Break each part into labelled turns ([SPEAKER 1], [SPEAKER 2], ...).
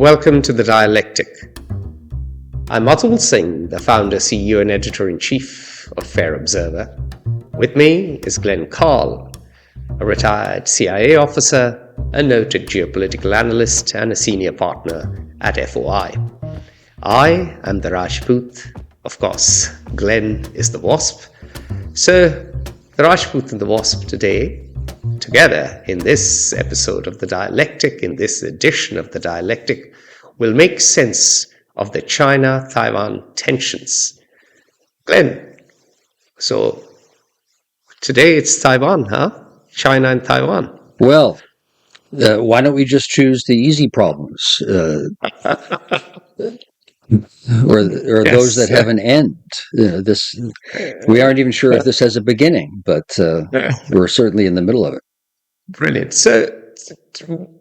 [SPEAKER 1] Welcome to the Dialectic. I'm Atul Singh, the founder, CEO, and editor-in-chief of Fair Observer. With me is Carle, a retired CIA officer, a noted geopolitical analyst, and a senior partner at FOI. I am the Rajput. Of course, Glenn is the Wasp. So, the Rajput and the Wasp today, together in this episode of the Dialectic, in this edition of the Dialectic, will make sense of the China-Taiwan tensions. Glenn, so today it's Taiwan, huh? China and Taiwan.
[SPEAKER 2] Well, why don't we just choose the easy problems, or
[SPEAKER 1] Yes.
[SPEAKER 2] those that have an end? We aren't even sure if this has a beginning, but we're certainly in the middle of it.
[SPEAKER 1] Brilliant. So,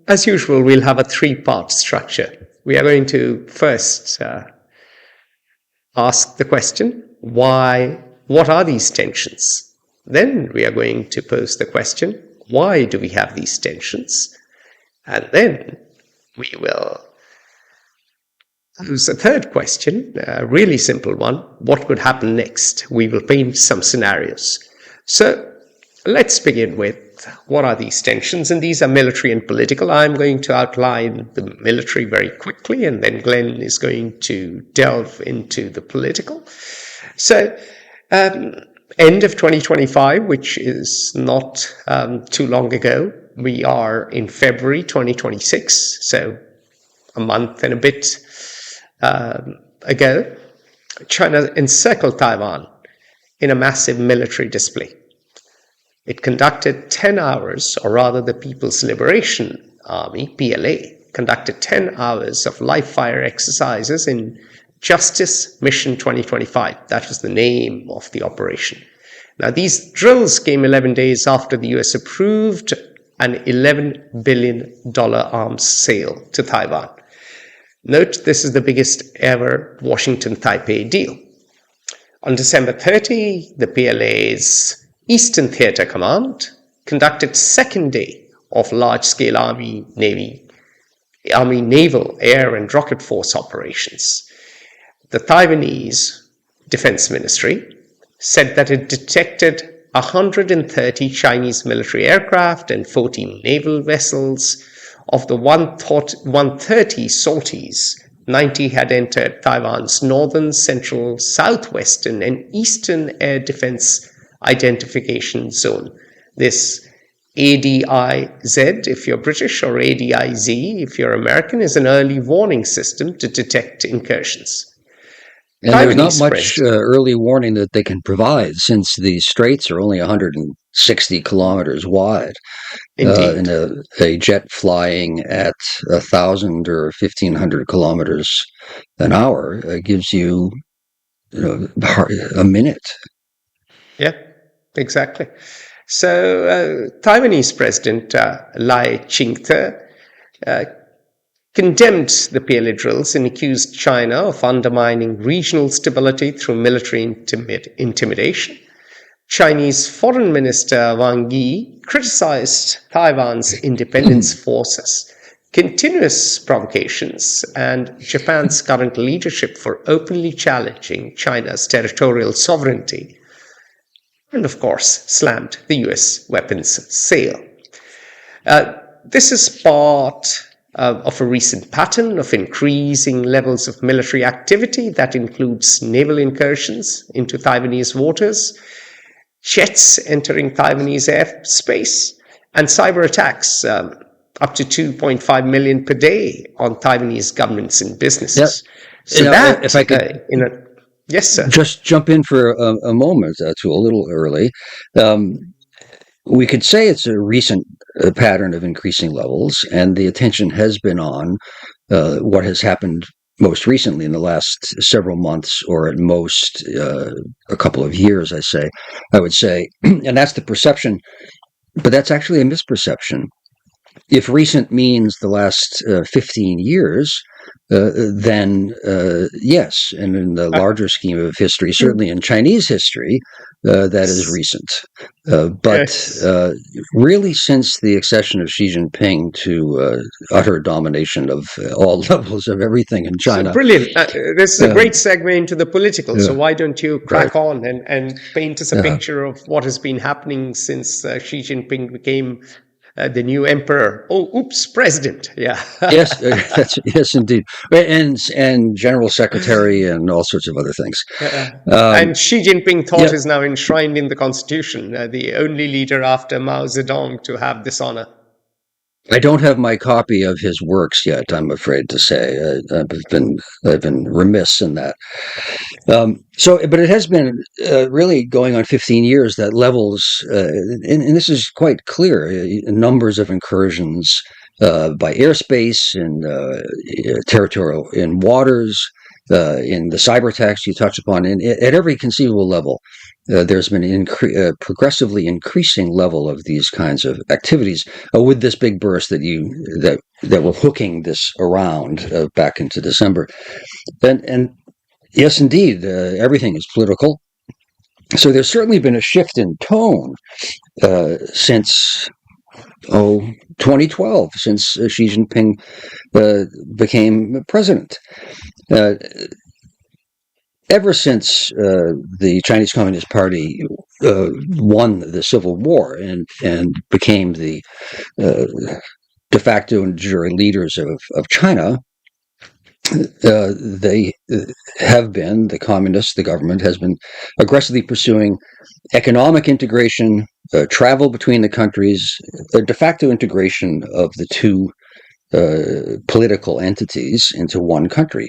[SPEAKER 1] as usual, we'll have a three-part structure. We are going to first ask the question, what are these tensions? Then we are going to pose the question, why do we have these tensions? And then we will pose a third question, a really simple one, what could happen next? We will paint some scenarios. So let's begin with what are these tensions? And these are military and political. I'm going to outline the military very quickly, and then Glenn is going to delve into the political. So, end of 2025, which is not too long ago. We are in February 2026, so a month and a bit ago. China encircled Taiwan in a massive military display. It conducted 10 hours, or rather the People's Liberation Army, PLA, conducted 10 hours of live-fire exercises in Justice Mission 2025. That was the name of the operation. Now, these drills came 11 days after the US approved an $11 billion arms sale to Taiwan. Note, this is the biggest ever Washington-Taipei deal. On December 30, the PLA's Eastern Theater Command conducted second day of large-scale Army, naval, air, and rocket force operations. The Taiwanese Defense Ministry said that it detected 130 Chinese military aircraft and 14 naval vessels. Of the 130 sorties, 90 had entered Taiwan's northern, central, southwestern, and eastern air defense identification zone. This ADIZ, if you're British, or ADIZ, if you're American, is an early warning system to detect incursions.
[SPEAKER 2] And there's not much early warning that they can provide, since the straits are only 160 kilometers wide. And a jet flying at 1,000 or 1,500 kilometers an hour gives you, a minute.
[SPEAKER 1] Yeah, exactly. So Taiwanese President Lai Ching-te condemned the PLA drills and accused China of undermining regional stability through military intimidation. Chinese Foreign Minister Wang Yi criticized Taiwan's independence forces, continuous provocations, and Japan's current leadership for openly challenging China's territorial sovereignty, and of course slammed the US weapons sale. This is part of a recent pattern of increasing levels of military activity that includes naval incursions into Taiwanese waters, jets entering Taiwanese airspace, and cyber attacks up to 2.5 million per day on Taiwanese governments and businesses.
[SPEAKER 2] Yep.
[SPEAKER 1] So that, if I could, yes, sir.
[SPEAKER 2] Just jump in for a moment, to a little early. We could say it's a recent pattern of increasing levels, and the attention has been on what has happened most recently in the last several months, or at most a couple of years, I would say. And that's the perception, but that's actually a misperception. if recent means the last 15 years, then yes, and in the larger scheme of history, certainly in Chinese history, that is recent. But really, since the accession of Xi Jinping to utter domination of all levels of everything in China.
[SPEAKER 1] So brilliant. This is a great segue into the political. So why don't you crack on and paint us a picture of what has been happening since Xi Jinping became the new emperor. Oh, oops, president. Yeah.
[SPEAKER 2] Yes, yes, indeed, and general secretary and all sorts of other things.
[SPEAKER 1] And Xi Jinping thought is now enshrined in the constitution, the only leader after Mao Zedong to have this honor.
[SPEAKER 2] I don't have my copy of his works yet, I'm afraid to say. I've been remiss in that. But it has been really going on 15 years that levels, and this is quite clear, numbers of incursions by airspace and territorial in waters, in the cyber attacks you touched upon, and at every conceivable level. There's been a progressively increasing level of these kinds of activities with this big burst that were hooking this around back into December. And yes, indeed, everything is political. So there's certainly been a shift in tone since 2012, since Xi Jinping became president. Ever since the Chinese Communist Party won the Civil War and became the de facto and de jure leaders of China, they have been, the communists, the government has been aggressively pursuing economic integration, travel between the countries, a de facto integration of the two political entities into one country.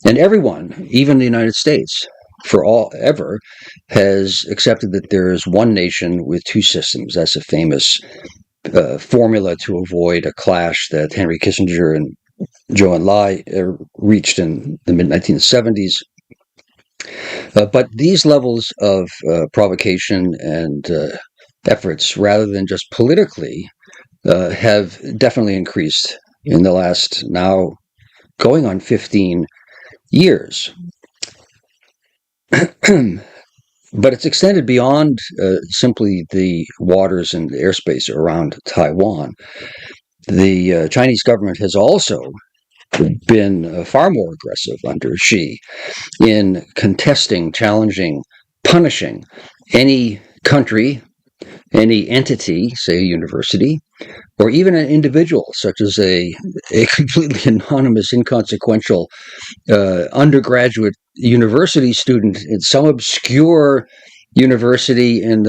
[SPEAKER 2] And everyone, even the United States, forever, has accepted that there is one nation with two systems. That's a famous formula to avoid a clash that Henry Kissinger and Zhou Enlai reached in the mid-1970s. But these levels of provocation and efforts, rather than just politically, have definitely increased in the last now going on 15 years. But it's extended beyond simply the waters and airspace around Taiwan. The Chinese government has also been far more aggressive under Xi in contesting, challenging, punishing any country, any entity, say a university, or even an individual, such as a completely anonymous, inconsequential undergraduate university student in some obscure university in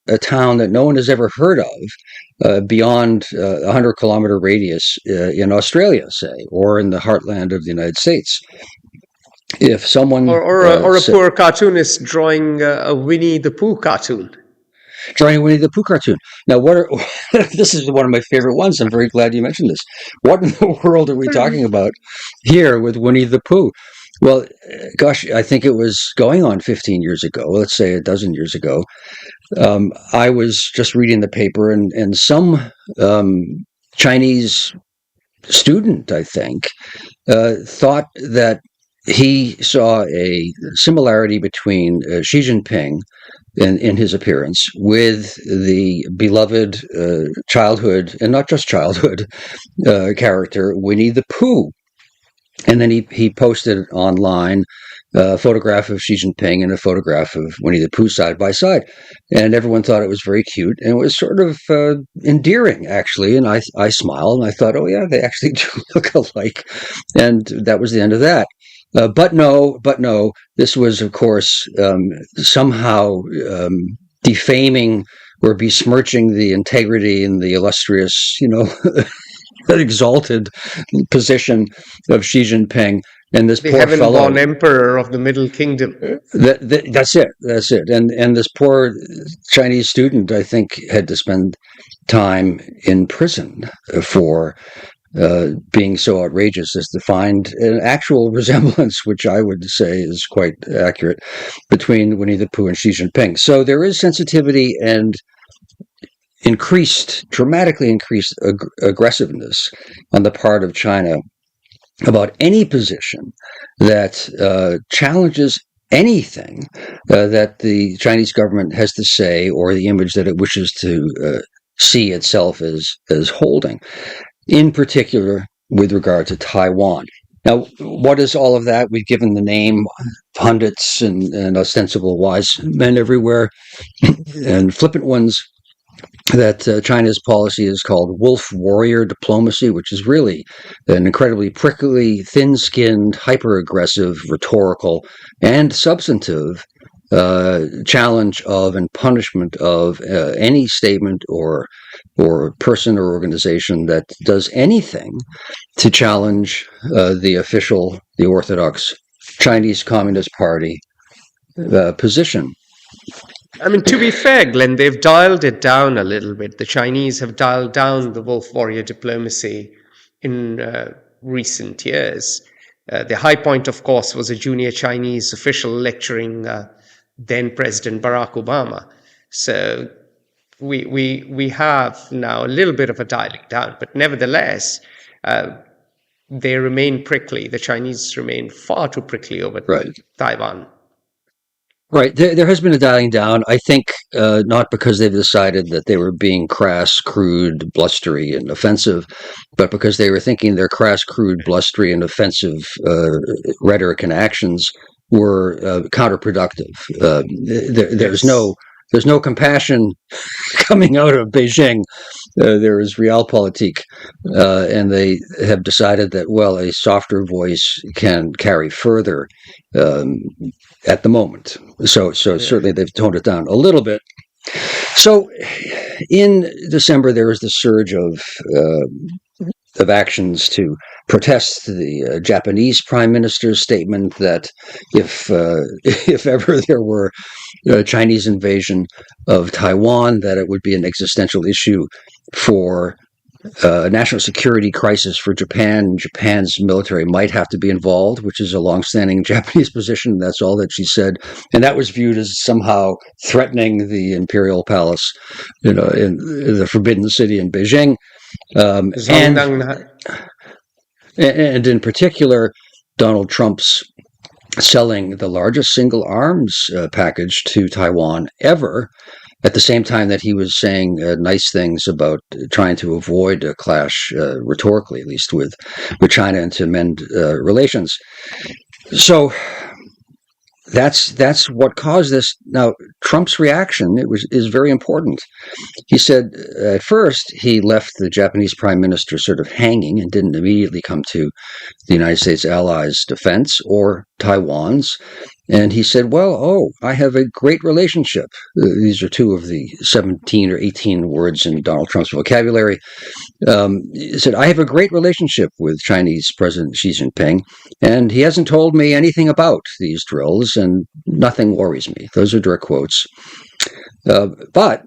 [SPEAKER 2] a town that no one has ever heard of, beyond a 100-kilometer radius in Australia, say, or in the heartland of the United States. If someone
[SPEAKER 1] or a poor cartoonist drawing a Winnie the Pooh cartoon.
[SPEAKER 2] Drawing Winnie the Pooh cartoon. Now, this is one of my favorite ones. I'm very glad you mentioned this. What in the world are we talking about here with Winnie the Pooh? Well, gosh, I think it was going on 15 years ago, let's say a dozen years ago. I was just reading the paper, and some Chinese student, I think, thought that he saw a similarity between Xi Jinping in his appearance with the beloved childhood, and not just childhood, character Winnie the Pooh. And then he posted online a photograph of Xi Jinping and a photograph of Winnie the Pooh side by side. And everyone thought it was very cute. And it was sort of endearing, actually. And I smiled and I thought, oh, yeah, they actually do look alike. And that was the end of that. But no, this was, of course, somehow defaming or besmirching the integrity and the illustrious, exalted position of Xi Jinping. And this
[SPEAKER 1] the
[SPEAKER 2] poor fellow,
[SPEAKER 1] heaven-born emperor of the Middle Kingdom.
[SPEAKER 2] That's it. And this poor Chinese student, I think, had to spend time in prison for being so outrageous as to find an actual resemblance, which I would say is quite accurate, between Winnie the Pooh and Xi Jinping. So there is sensitivity, and dramatically increased aggressiveness on the part of China about any position that challenges anything that the Chinese government has to say or the image that it wishes to see itself as holding, in particular with regard to Taiwan. Now, what is all of that? We've given the name pundits and ostensible wise men everywhere and flippant ones that China's policy is called wolf warrior diplomacy, which is really an incredibly prickly, thin-skinned, hyper-aggressive, rhetorical, and substantive challenge of and punishment of any statement or person or organization that does anything to challenge the orthodox Chinese Communist Party position.
[SPEAKER 1] I mean, to be fair, Glenn, they've dialed it down a little bit. The Chinese have dialed down the wolf warrior diplomacy in recent years. The high point, of course, was a junior Chinese official lecturing then President Barack Obama. So we have now a little bit of a dialing down, but nevertheless, they remain prickly. The Chinese remain far too prickly over Taiwan.
[SPEAKER 2] Right. There has been a dialing down, I think, not because they've decided that they were being crass, crude, blustery, and offensive, but because they were thinking their crass, crude, blustery, and offensive rhetoric and actions were counterproductive. There's no compassion coming out of Beijing. There is realpolitik, and they have decided that, well, a softer voice can carry further at the moment. So certainly they've toned it down a little bit. So in December, there was the surge of actions to protest the Japanese prime minister's statement that if ever there were a Chinese invasion of Taiwan, that it would be an existential issue for a national security crisis for Japan. Japan's military might have to be involved, which is a longstanding Japanese position. That's all that she said. And that was viewed as somehow threatening the imperial palace, in the Forbidden City in Beijing. And in particular, Donald Trump's selling the largest single arms package to Taiwan ever, at the same time that he was saying nice things about trying to avoid a clash, rhetorically at least, with China and to mend relations. So that's what caused this. Now, Trump's reaction is very important. He said at first he left the Japanese prime minister sort of hanging and didn't immediately come to the United States allies' defense or Taiwan's. And he said, well, I have a great relationship. These are two of the 17 or 18 words in Donald Trump's vocabulary. He said, I have a great relationship with Chinese President Xi Jinping, and he hasn't told me anything about these drills, and nothing worries me. Those are direct quotes. But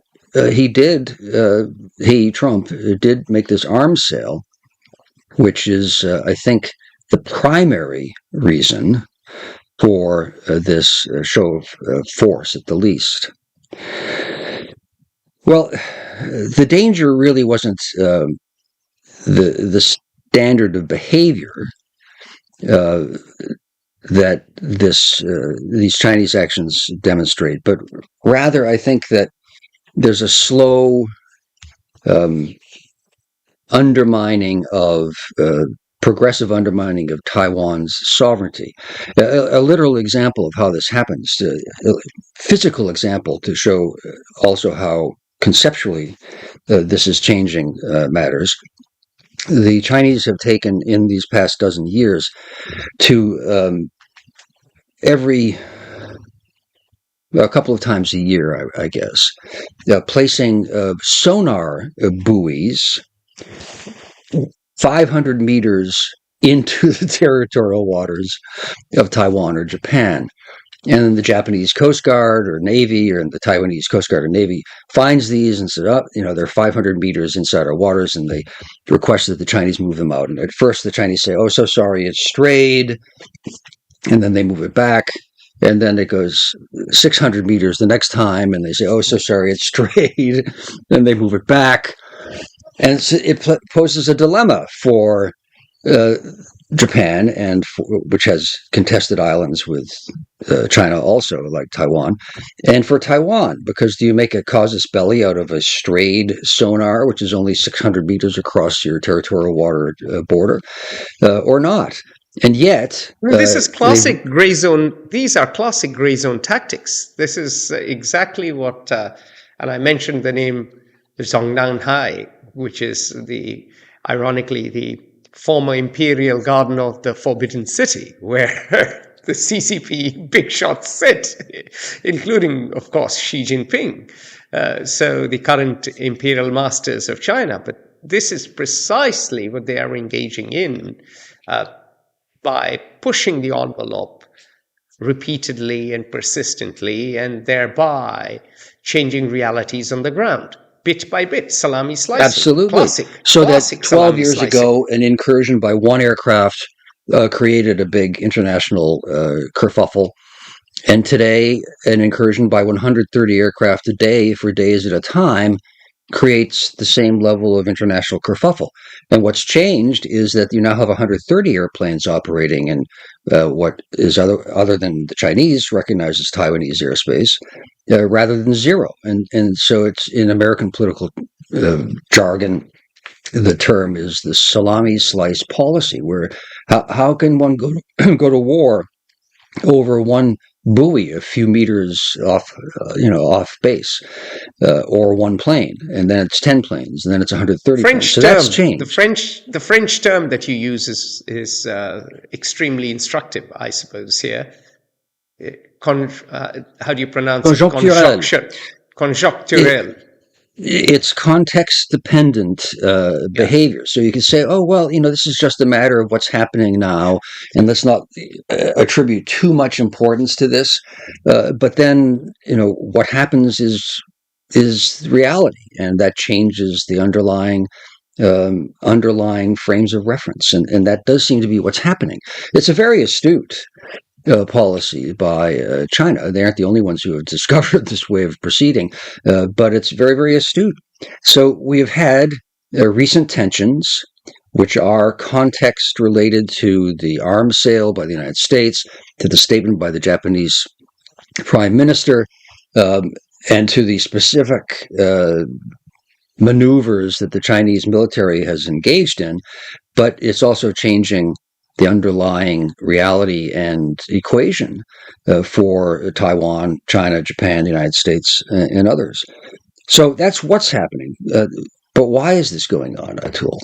[SPEAKER 2] Trump did make this arms sale, which is, I think, the primary reason for this show of force, at the least. Well, the danger really wasn't the standard of behavior that these Chinese actions demonstrate, but rather I think that there's a slow progressive undermining of Taiwan's sovereignty. A literal example of how this happens, a physical example to show also how conceptually this is changing matters. The Chinese have taken in these past dozen years to a couple of times a year, I guess, placing sonar buoys 500 meters into the territorial waters of Taiwan or Japan. And then the Japanese Coast Guard or Navy, or the Taiwanese Coast Guard or Navy finds these and says, they're 500 meters inside our waters, and they request that the Chinese move them out. And at first the Chinese say, oh, so sorry, it's strayed. And then they move it back. and then it goes 600 meters the next time, and they say, "Oh, so sorry, it's strayed," then they move it back, and it poses a dilemma for Japan, which has contested islands with China also, like Taiwan, and for Taiwan, because do you make a casus belli out of a strayed sonar, which is only 600 meters across your territorial water border, or not? And yet,
[SPEAKER 1] this is classic gray zone. These are classic gray zone tactics. This is exactly what, and I mentioned the name Zhongnanhai, which is ironically, the former imperial garden of the Forbidden City, where the CCP big shots sit, including, of course, Xi Jinping. So the current imperial masters of China. But this is precisely what they are engaging in by pushing the envelope repeatedly and persistently, and thereby changing realities on the ground. Bit by bit, salami slicing.
[SPEAKER 2] Absolutely.
[SPEAKER 1] Classic
[SPEAKER 2] 12 years ago, an incursion by one aircraft created a big international kerfuffle. And today, an incursion by 130 aircraft a day for days at a time creates the same level of international kerfuffle. And what's changed is that you now have 130 airplanes operating in what is other than the Chinese recognized as Taiwanese airspace, rather than zero. And so it's in American political jargon, the term is the salami slice policy, where how can one go to war over one buoy a few meters off base, or one plane, and then it's 10 planes, and then it's 130 planes. So that's changed.
[SPEAKER 1] The French term that you use is extremely instructive, I suppose. Here, how do you pronounce it? Conjecturel.
[SPEAKER 2] It's context-dependent behavior. So you can say, oh, well, this is just a matter of what's happening now, and let's not attribute too much importance to this. But then, what happens is reality, and that changes the underlying frames of reference, and that does seem to be what's happening. It's a very astute policy by China. They aren't the only ones who have discovered this way of proceeding, but it's very, very astute. So we have had recent tensions, which are context related to the arms sale by the United States, to the statement by the Japanese Prime Minister, and to the specific maneuvers that the Chinese military has engaged in. But it's also changing the underlying reality and equation for Taiwan, China, Japan, the United States, and others. So that's what's happening. But why is this going on, Atul?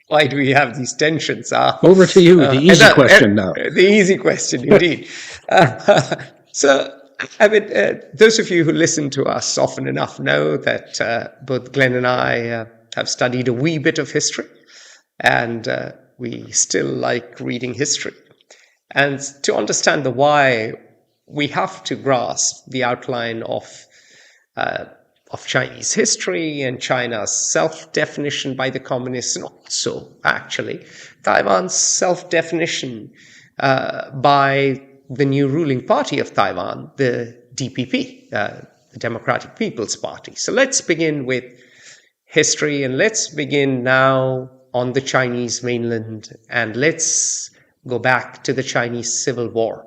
[SPEAKER 1] Why do we have these tensions?
[SPEAKER 2] Over to you, the easy question now.
[SPEAKER 1] The easy question, indeed. Those of you who listen to us often enough know that both Glenn and I have studied a wee bit of history, and we still like reading history. And to understand the why, we have to grasp the outline of Chinese history and China's self-definition by the communists, and also, actually, Taiwan's self-definition by the new ruling party of Taiwan, the DPP, the Democratic People's Party. So let's begin with history, and let's begin now on the Chinese mainland, and let's go back to the Chinese Civil War.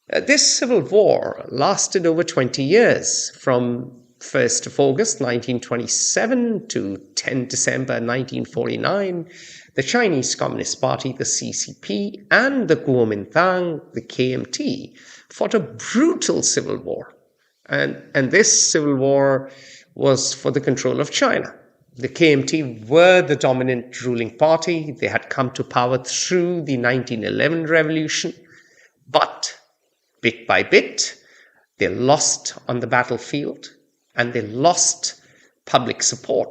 [SPEAKER 1] This civil war lasted over 20 years, from 1st of August 1927 to 10 December 1949. The Chinese Communist Party, the CCP, and the Kuomintang, the KMT, fought a brutal civil war. And this civil war was for the control of China. The KMT were the dominant ruling party. They had come to power through the 1911 revolution. But bit by bit, they lost on the battlefield, and they lost public support.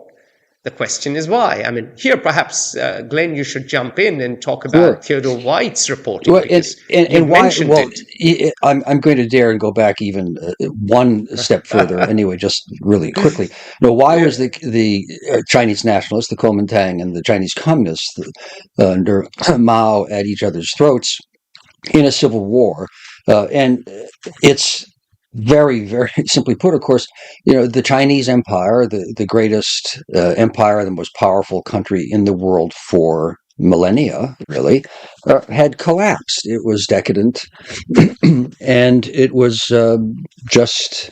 [SPEAKER 1] The question is why. I mean, here perhaps, Glenn, you should jump in and talk about Theodore White's reporting.
[SPEAKER 2] Well, and why? Well, I'm going to dare and go back even one step further. Anyway, just really quickly. Why was the Chinese nationalists, the Kuomintang, and the Chinese communists under Mao at each other's throats in a civil war And it's very, very simply put, of course, the Chinese Empire, the greatest empire, the most powerful country in the world for millennia, really, had collapsed. It was decadent, and it was just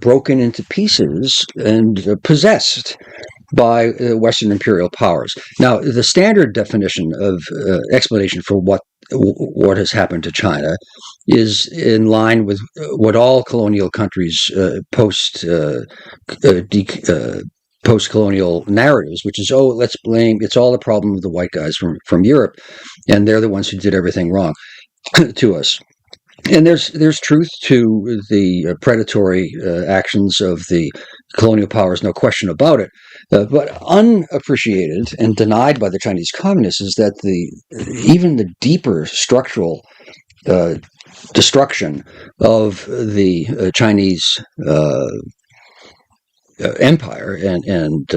[SPEAKER 2] broken into pieces and possessed by Western imperial powers. Now, the standard definition of explanation for what has happened to China is in line with what all colonial countries post-colonial narratives, which is, let's blame, it's all the problem of the white guys from Europe, and they're the ones who did everything wrong to us. And there's truth to the predatory actions of the colonial powers, no question about it. But unappreciated and denied by the Chinese communists is that even the deeper structural destruction of the Chinese empire and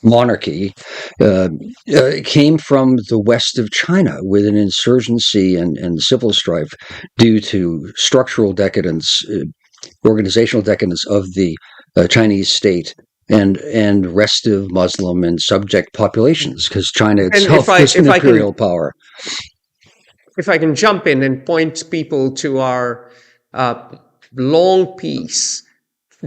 [SPEAKER 2] monarchy came from the west of China with an insurgency and civil strife due to structural decadence, organizational decadence of the Chinese state and restive Muslim and subject populations, because China itself was an imperial power.
[SPEAKER 1] If I can jump in and point people to our long piece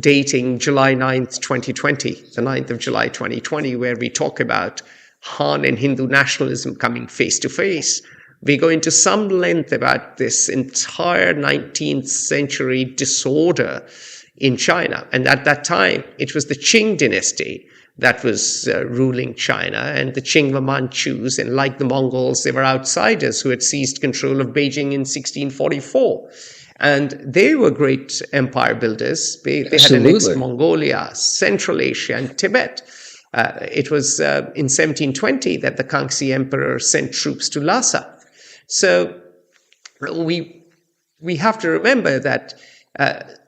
[SPEAKER 1] dating July 9th, 2020, the 9th of July 2020, where we talk about Han and Hindu nationalism coming face to face. We go into some length about this entire 19th century disorder in China. And at that time, it was the Qing dynasty that was ruling China, and the Qing were Manchus, and like the Mongols, they were outsiders who had seized control of Beijing in 1644. And they were great empire builders. They had annexed Mongolia, Central Asia, and Tibet. It was in 1720 that the Kangxi Emperor sent troops to Lhasa. So we have to remember that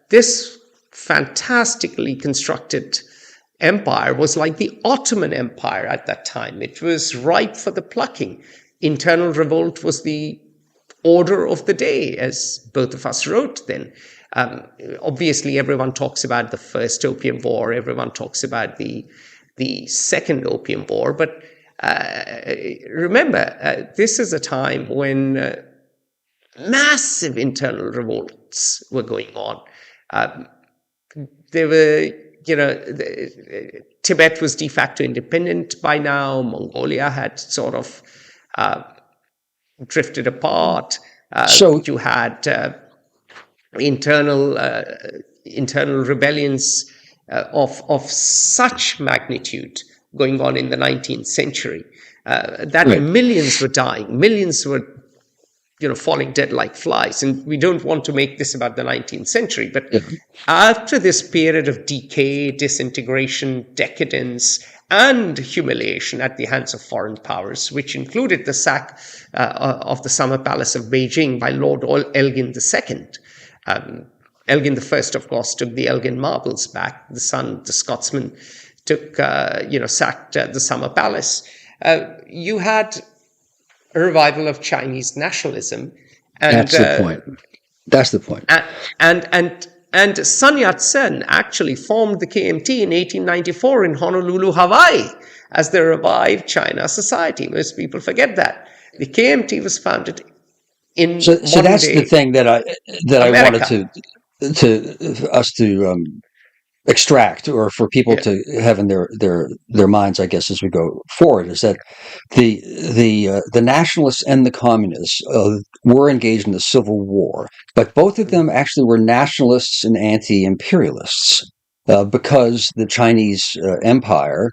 [SPEAKER 1] this fantastically constructed empire was like the Ottoman Empire at that time. It was ripe for the plucking. Internal revolt was the order of the day, as both of us wrote then. Obviously, everyone talks about the First Opium War. Everyone talks about the Second Opium War. But remember, this is a time when massive internal revolts were going on. There were, Tibet was de facto independent by now. Mongolia had sort of drifted apart. So you had internal rebellions of such magnitude going on in the 19th century that millions were dying, millions were falling dead like flies. And we don't want to make this about the 19th century, but after this period of decay, disintegration, decadence, and humiliation at the hands of foreign powers, which included the sack of the summer palace of Beijing by Lord Elgin II. Elgin I, of course, took the Elgin marbles back. The son, the Scotsman, sacked the summer palace. You had a revival of Chinese nationalism. And,
[SPEAKER 2] that's the point. That's the point.
[SPEAKER 1] And Sun Yat-sen actually formed the KMT in 1894 in Honolulu, Hawaii, as the revived China Society. Most people forget that. The KMT was founded in
[SPEAKER 2] So that's the thing that I wanted to us to extract, or for people to have in their minds, I guess, as we go forward, is that the nationalists and the communists were engaged in a civil war, but both of them actually were nationalists and anti-imperialists because the Chinese empire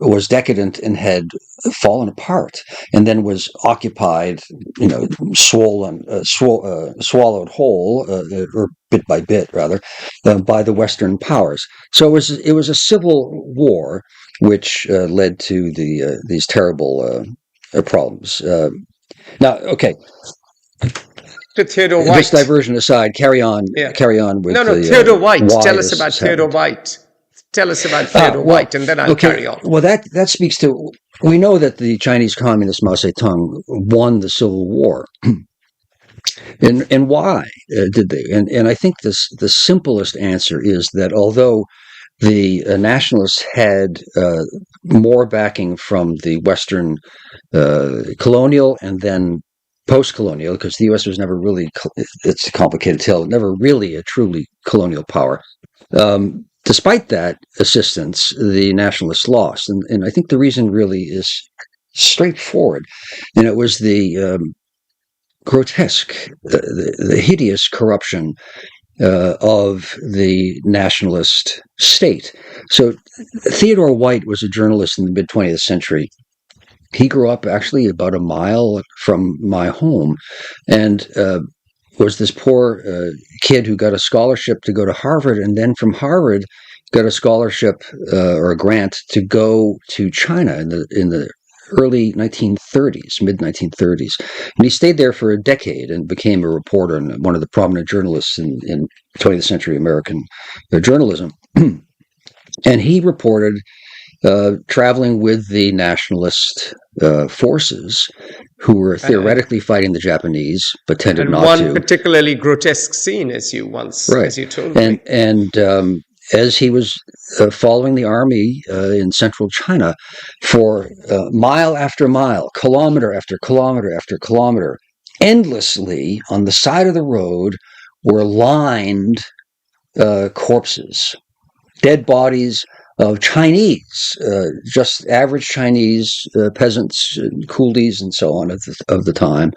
[SPEAKER 2] was decadent and had fallen apart, and then was occupied, swallowed whole, or bit by bit, rather, by the Western powers. So it was a civil war which led to these terrible problems. Now, okay.
[SPEAKER 1] To Theodore White.
[SPEAKER 2] This diversion aside, carry on with
[SPEAKER 1] Theodore White. Tell us about Theodore White. tell us about Theodore White, and then I'll carry on.
[SPEAKER 2] Well, that speaks to, we know that the Chinese Communist Mao Zedong won the Civil War. And why did they? And I think the simplest answer is that although the nationalists had more backing from the Western colonial and then post-colonial, because the U.S. was never really, it's a complicated tale, never really a truly colonial power. Despite that assistance, the nationalists lost. And I think the reason really is straightforward. And it was the grotesque, the hideous corruption of the nationalist state. So Theodore White was a journalist in the mid-20th century. He grew up actually about a mile from my home, and was this poor kid who got a scholarship to go to Harvard, and then from Harvard got a scholarship or a grant to go to China in the early 1930s, mid-1930s. And he stayed there for a decade and became a reporter and one of the prominent journalists in 20th century American journalism. And he reported traveling with the nationalist forces who were theoretically fighting the Japanese, but tended not to.
[SPEAKER 1] And one particularly grotesque scene, as you told me.
[SPEAKER 2] And as he was following the army in central China for mile after mile, kilometer after kilometer after kilometer, endlessly on the side of the road were lined corpses, dead bodies of Chinese, just average Chinese peasants, coolies, and so on of the time,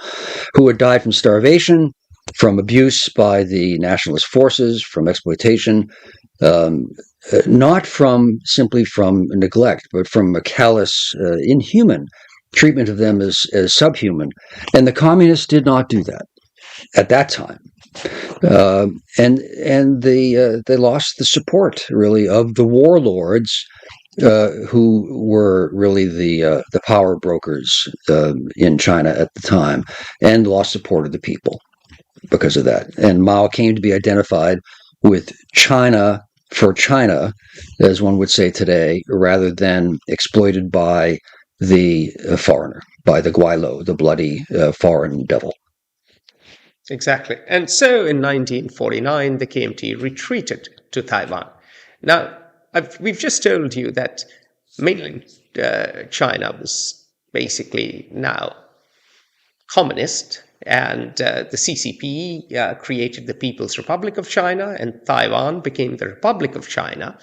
[SPEAKER 2] who had died from starvation, from abuse by the nationalist forces, from exploitation, not simply from neglect, but from a callous, inhuman treatment of them as subhuman. And the communists did not do that at that time. And they lost the support, really, of the warlords who were really the power brokers in China at the time, and lost support of the people because of that. And Mao came to be identified with China for China, as one would say today, rather than exploited by the foreigner, by the Guilo, the bloody foreign devil.
[SPEAKER 1] Exactly. And so in 1949, the KMT retreated to Taiwan. Now, we've just told you that mainland China was basically now communist, and the CCP created the People's Republic of China, and Taiwan became the Republic of China.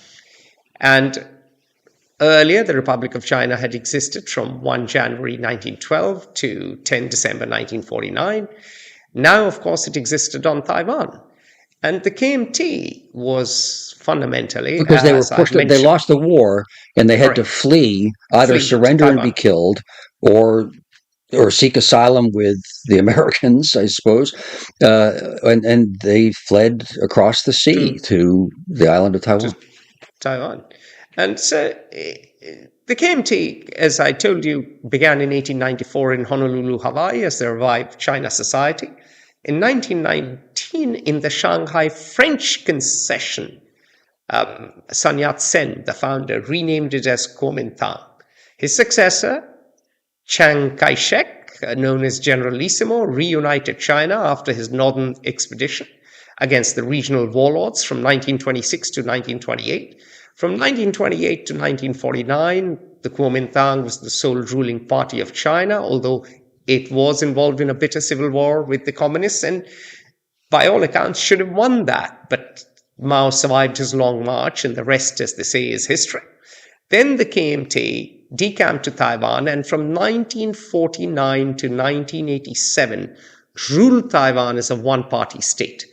[SPEAKER 1] And earlier, the Republic of China had existed from 1 January 1912 to 10 December 1949. Now, of course, it existed on Taiwan. And the KMT was fundamentally,
[SPEAKER 2] because they were pushed, they lost the war, and they had to flee, either surrender and be killed, or seek asylum with the Americans, I suppose. And they fled across the sea to the island of Taiwan.
[SPEAKER 1] And so the KMT, as I told you, began in 1894 in Honolulu, Hawaii, as the revived China Society. In 1919, in the Shanghai French concession, Sun Yat-sen, the founder, renamed it as Kuomintang. His successor, Chiang Kai-shek, known as Generalissimo, reunited China after his northern expedition against the regional warlords from 1926 to 1928. From 1928 to 1949, the Kuomintang was the sole ruling party of China, although it was involved in a bitter civil war with the communists, and by all accounts should have won that. But Mao survived his long march, and the rest, as they say, is history. Then the KMT decamped to Taiwan, and from 1949 to 1987 ruled Taiwan as a one-party state.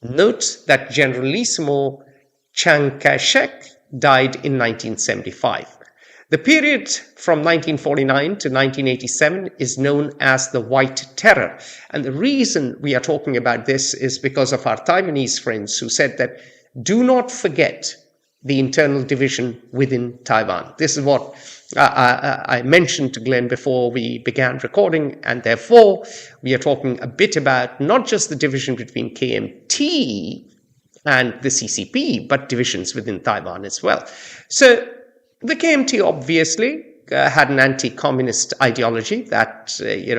[SPEAKER 1] Note that Generalissimo Chiang Kai-shek died in 1975. The period from 1949 to 1987 is known as the White Terror. And the reason we are talking about this is because of our Taiwanese friends who said that do not forget the internal division within Taiwan. This is what I mentioned to Glenn before we began recording, and therefore we are talking a bit about not just the division between KMT and the CCP, but divisions within Taiwan as well. So the KMT obviously had an anti-communist ideology that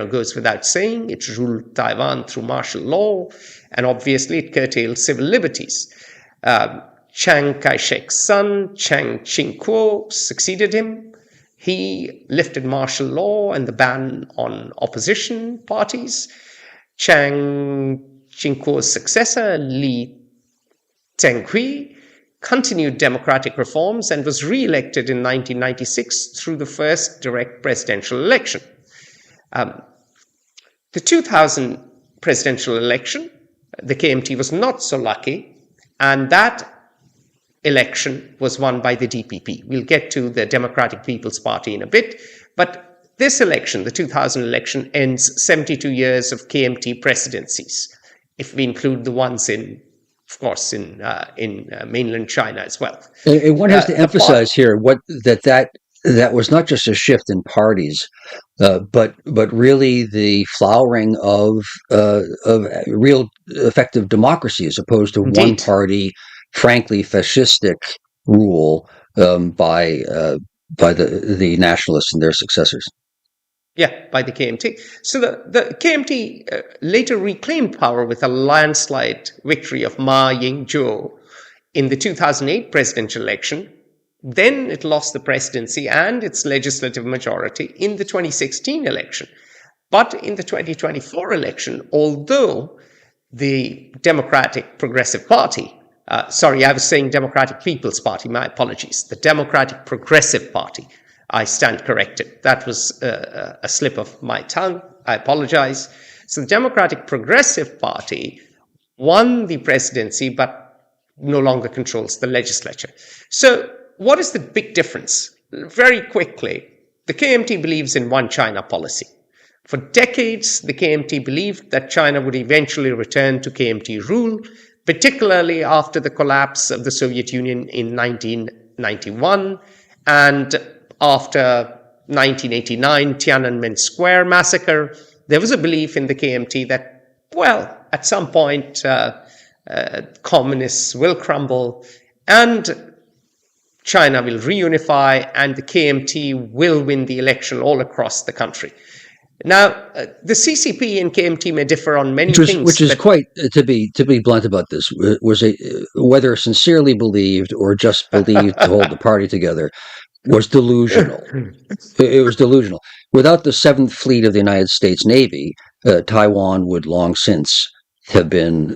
[SPEAKER 1] goes without saying. It ruled Taiwan through martial law, and obviously it curtailed civil liberties. Chiang Kai-shek's son, Chiang Ching-kuo, succeeded him. He lifted martial law and the ban on opposition parties. Chiang Ching-kuo's successor, Li Tenghui, continued democratic reforms and was re-elected in 1996 through the first direct presidential election. The 2000 presidential election, the KMT was not so lucky, and that election was won by the DPP. We'll get to the Democratic People's Party in a bit, but this election, the 2000 election, ends 72 years of KMT presidencies, if we include the ones in mainland China as well.
[SPEAKER 2] And one has to emphasize here that was not just a shift in parties, but really the flowering of real effective democracy, as opposed to one party, frankly fascistic rule by the nationalists and their successors.
[SPEAKER 1] Yeah, by the KMT. So the KMT later reclaimed power with a landslide victory of Ma Ying-jeou in the 2008 presidential election. Then it lost the presidency and its legislative majority in the 2016 election. But in the 2024 election, although the Democratic Progressive Party, I was saying Democratic People's Party, my apologies, the Democratic Progressive Party, I stand corrected. That was a slip of my tongue. I apologize. So the Democratic Progressive Party won the presidency, but no longer controls the legislature. So what is the big difference? Very quickly, the KMT believes in one China policy. For decades, the KMT believed that China would eventually return to KMT rule, particularly after the collapse of the Soviet Union in 1991 and after 1989 Tiananmen Square massacre. There was a belief in the KMT that, at some point, communists will crumble and China will reunify and the KMT will win the election all across the country. Now, the CCP and KMT may differ on many things.
[SPEAKER 2] Which is quite, to be blunt about this, was whether sincerely believed or just believed to hold the party together, was delusional. It was delusional. Without the 7th Fleet of the United States Navy, Taiwan would long since have been,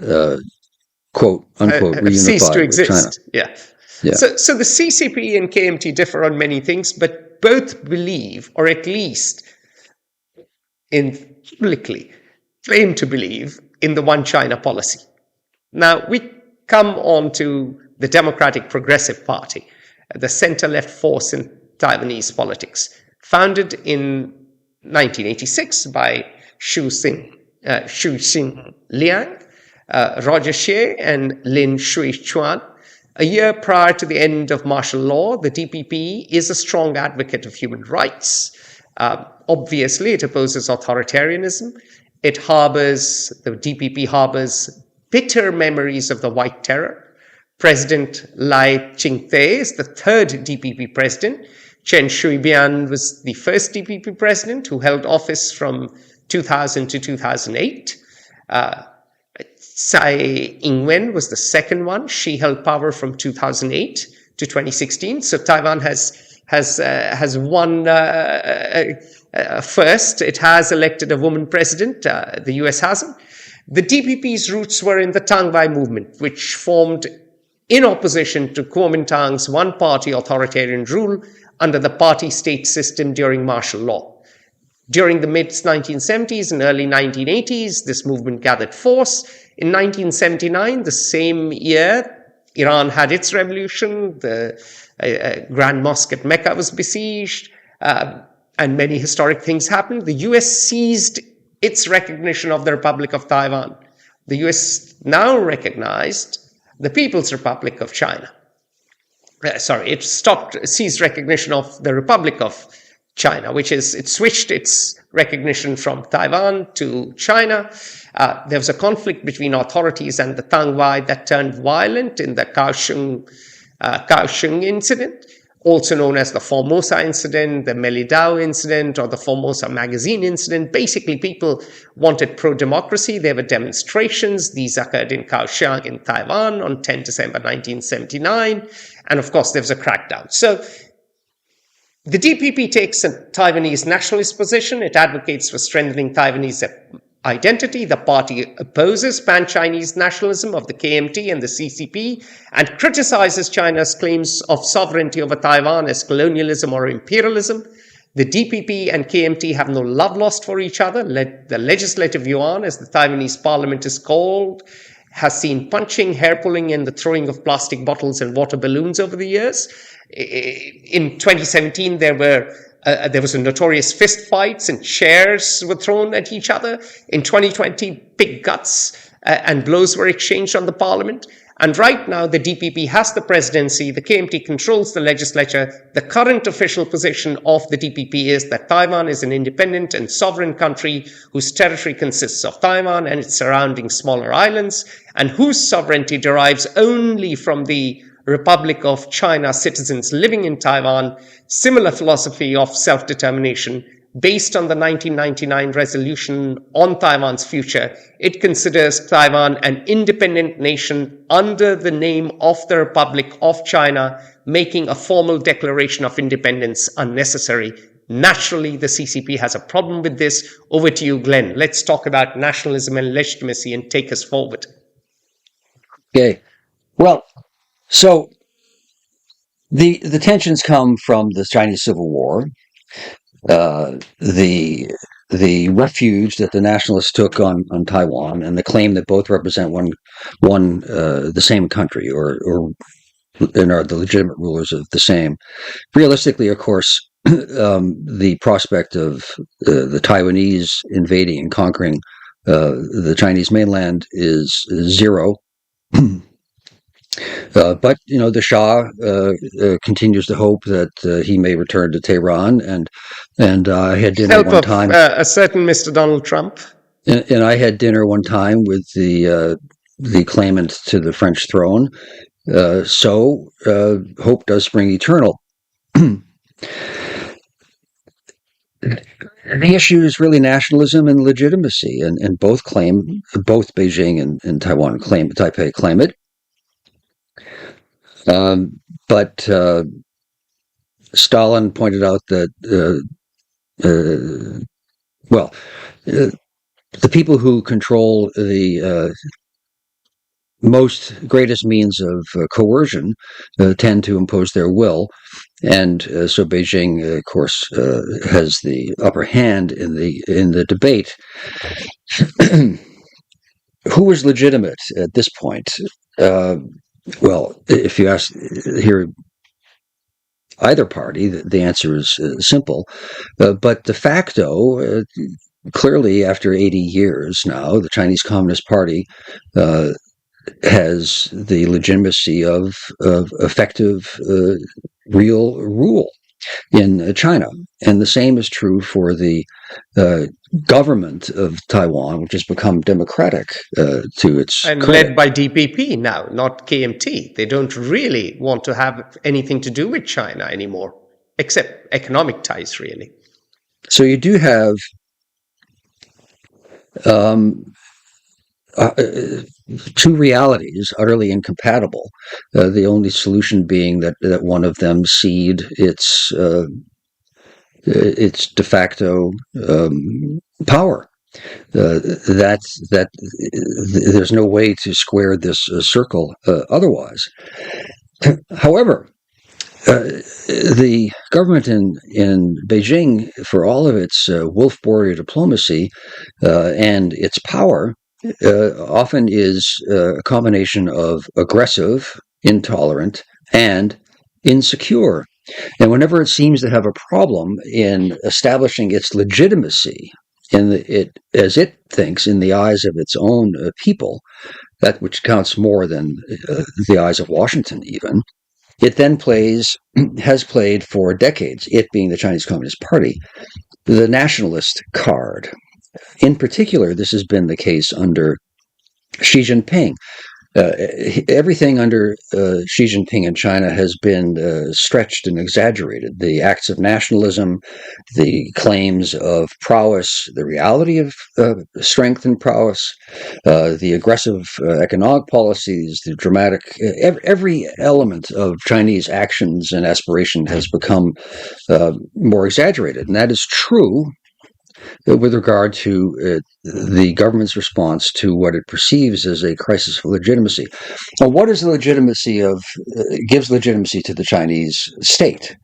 [SPEAKER 2] quote, unquote, reunified
[SPEAKER 1] ceased to exist.
[SPEAKER 2] With China.
[SPEAKER 1] Yeah. So the CCP and KMT differ on many things, but both believe, or at least publicly claim to believe, in the one China policy. Now, we come on to the Democratic Progressive Party, the center-left force in Taiwanese politics, founded in 1986 by Xu Xing Liang, Roger Xie, and Lin Shui-chuan. A year prior to the end of martial law, the DPP is a strong advocate of human rights. Obviously, it opposes authoritarianism. The DPP harbors bitter memories of the White Terror. President Lai Ching-te is the third DPP president. Chen Shui-bian was the first DPP president who held office from 2000 to 2008. Tsai Ing-wen was the second one. She held power from 2008 to 2016. So Taiwan has won first. It has elected a woman president. The US hasn't. The DPP's roots were in the Tangwai movement, which formed in opposition to Kuomintang's one-party authoritarian rule under the party-state system during martial law. During the mid-1970s and early 1980s, this movement gathered force. In 1979, the same year, Iran had its revolution. The Grand Mosque at Mecca was besieged, and many historic things happened. The US seized its recognition of the Republic of Taiwan. The US now recognized the People's Republic of China. It seized recognition of the Republic of China, which is it switched its recognition from Taiwan to China. There was a conflict between authorities and the Tangwai that turned violent in the Kaohsiung incident, also known as the Formosa incident, the Melidao incident, or the Formosa magazine incident. Basically, people wanted pro-democracy. There were demonstrations. These occurred in Kaohsiung in Taiwan on 10 December 1979. And of course, there was a crackdown. So the DPP takes a Taiwanese nationalist position. It advocates for strengthening Taiwanese identity. The party opposes pan-Chinese nationalism of the KMT and the CCP and criticizes China's claims of sovereignty over Taiwan as colonialism or imperialism. The DPP and KMT have no love lost for each other. The legislative yuan, as the Taiwanese parliament is called, has seen punching, hair pulling, and the throwing of plastic bottles and water balloons over the years. In 2017, there was a notorious fist fights and chairs were thrown at each other. In 2020, big guts and blows were exchanged on the parliament. And right now, the DPP has the presidency, the KMT controls the legislature. The current official position of the DPP is that Taiwan is an independent and sovereign country whose territory consists of Taiwan and its surrounding smaller islands, and whose sovereignty derives only from the Republic of China citizens living in Taiwan. Similar philosophy of self-determination based on the 1999 resolution on Taiwan's future. It considers Taiwan an independent nation under the name of the Republic of China, making a formal declaration of independence unnecessary. Naturally, the CCP has a problem with this. Over to you, Glenn. Let's talk about nationalism and legitimacy and take us forward.
[SPEAKER 2] Okay. Well, so the tensions come from the Chinese Civil War, the refuge that the nationalists took on Taiwan, and the claim that both represent the same country, or and are the legitimate rulers of the same. Realistically, of course, the prospect of the Taiwanese invading and conquering the Chinese mainland is zero. But the Shah continues to hope that he may return to Tehran, and I had dinner
[SPEAKER 1] help
[SPEAKER 2] one
[SPEAKER 1] of,
[SPEAKER 2] time.
[SPEAKER 1] A certain Mr. Donald Trump,
[SPEAKER 2] and I had dinner one time with the claimant to the French throne. So hope does spring eternal. The issue is really nationalism and legitimacy, and both Beijing and Taipei claim it. But Stalin pointed out that the people who control the greatest means of coercion tend to impose their will, and so Beijing, of course, has the upper hand in the debate. Who is legitimate at this point? Well, if you ask here either party, the answer is simple. But de facto, clearly after 80 years now, the Chinese Communist Party has the legitimacy of effective, real rule in China. And the same is true for the government of Taiwan, which has become democratic to its
[SPEAKER 1] and
[SPEAKER 2] credit.
[SPEAKER 1] led by DPP now, not KMT. They don't really want to have anything to do with China anymore, except economic ties, really.
[SPEAKER 2] So you do have two realities utterly incompatible. The only solution being that one of them cede its de facto power. That there's no way to square this circle otherwise. However, the government in Beijing, for all of its wolf warrior diplomacy and its power, often is a combination of aggressive, intolerant, and insecure. And whenever it seems to have a problem in establishing its legitimacy, as it thinks in the eyes of its own people, that which counts more than the eyes of Washington even, it then has played for decades, it being the Chinese Communist Party, the nationalist card. In particular, this has been the case under Xi Jinping. Everything under Xi Jinping in China has been stretched and exaggerated. The acts of nationalism, the claims of prowess, the reality of strength and prowess, the aggressive economic policies, the dramatic, every element of Chinese actions and aspiration has become more exaggerated. And that is true with regard to the government's response to what it perceives as a crisis of legitimacy. Now, what is the legitimacy gives legitimacy to the Chinese state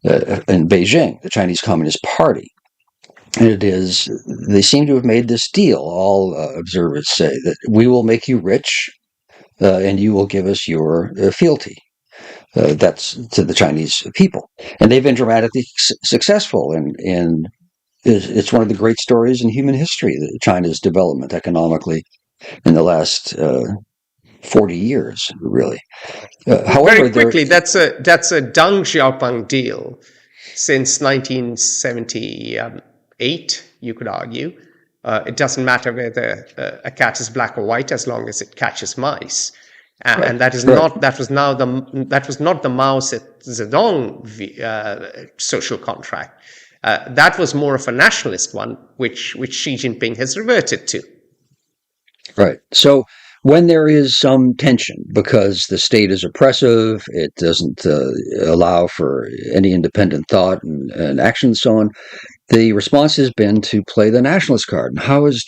[SPEAKER 2] in Beijing, the Chinese Communist Party? And it is, they seem to have made this deal, all observers say, that we will make you rich and you will give us your fealty. That's to the Chinese people. And they've been dramatically successful in it's one of the great stories in human history, China's development economically in the last 40 years, really.
[SPEAKER 1] However, very quickly, that's a Deng Xiaoping deal since 1978. You could argue it doesn't matter whether a cat is black or white as long as it catches mice. And that is not that was not the Mao Zedong social contract. That was more of a nationalist one, which Xi Jinping has reverted to.
[SPEAKER 2] Right. So when there is some tension because the state is oppressive, it doesn't allow for any independent thought and action and so on, the response has been to play the nationalist card. And how has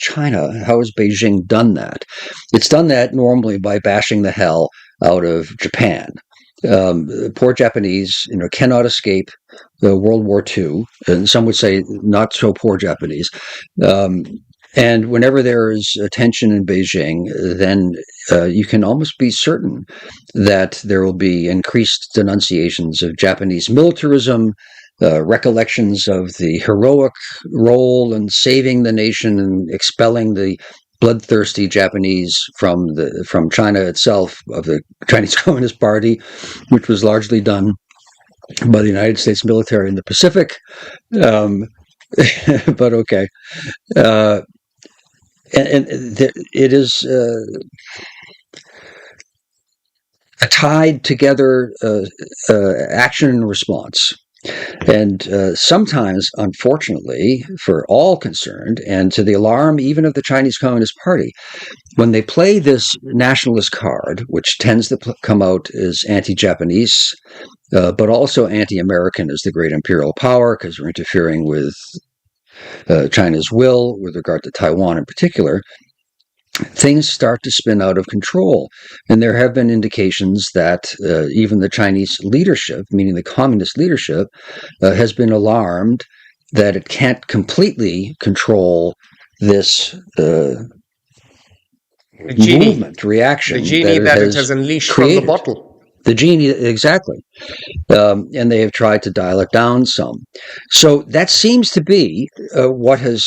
[SPEAKER 2] Beijing done that? It's done that normally by bashing the hell out of Japan. Poor Japanese, cannot escape World War II, and some would say not so poor Japanese. And whenever there is a tension in Beijing, then you can almost be certain that there will be increased denunciations of Japanese militarism, recollections of the heroic role in saving the nation and expelling the bloodthirsty Japanese from China itself, of the Chinese Communist Party, which was largely done by the United States military in the Pacific. But okay. It is a tied together action and response. And sometimes, unfortunately, for all concerned, and to the alarm even of the Chinese Communist Party, when they play this nationalist card, which tends to come out as anti-Japanese, but also anti-American as the great imperial power, because we're interfering with China's will with regard to Taiwan in particular, things start to spin out of control. And there have been indications that even the Chinese leadership, meaning the communist leadership, has been alarmed that it can't completely control this reaction.
[SPEAKER 1] The genie that it has unleashed
[SPEAKER 2] created.
[SPEAKER 1] From the bottle.
[SPEAKER 2] The genie, exactly. And they have tried to dial it down some. So that seems to be what has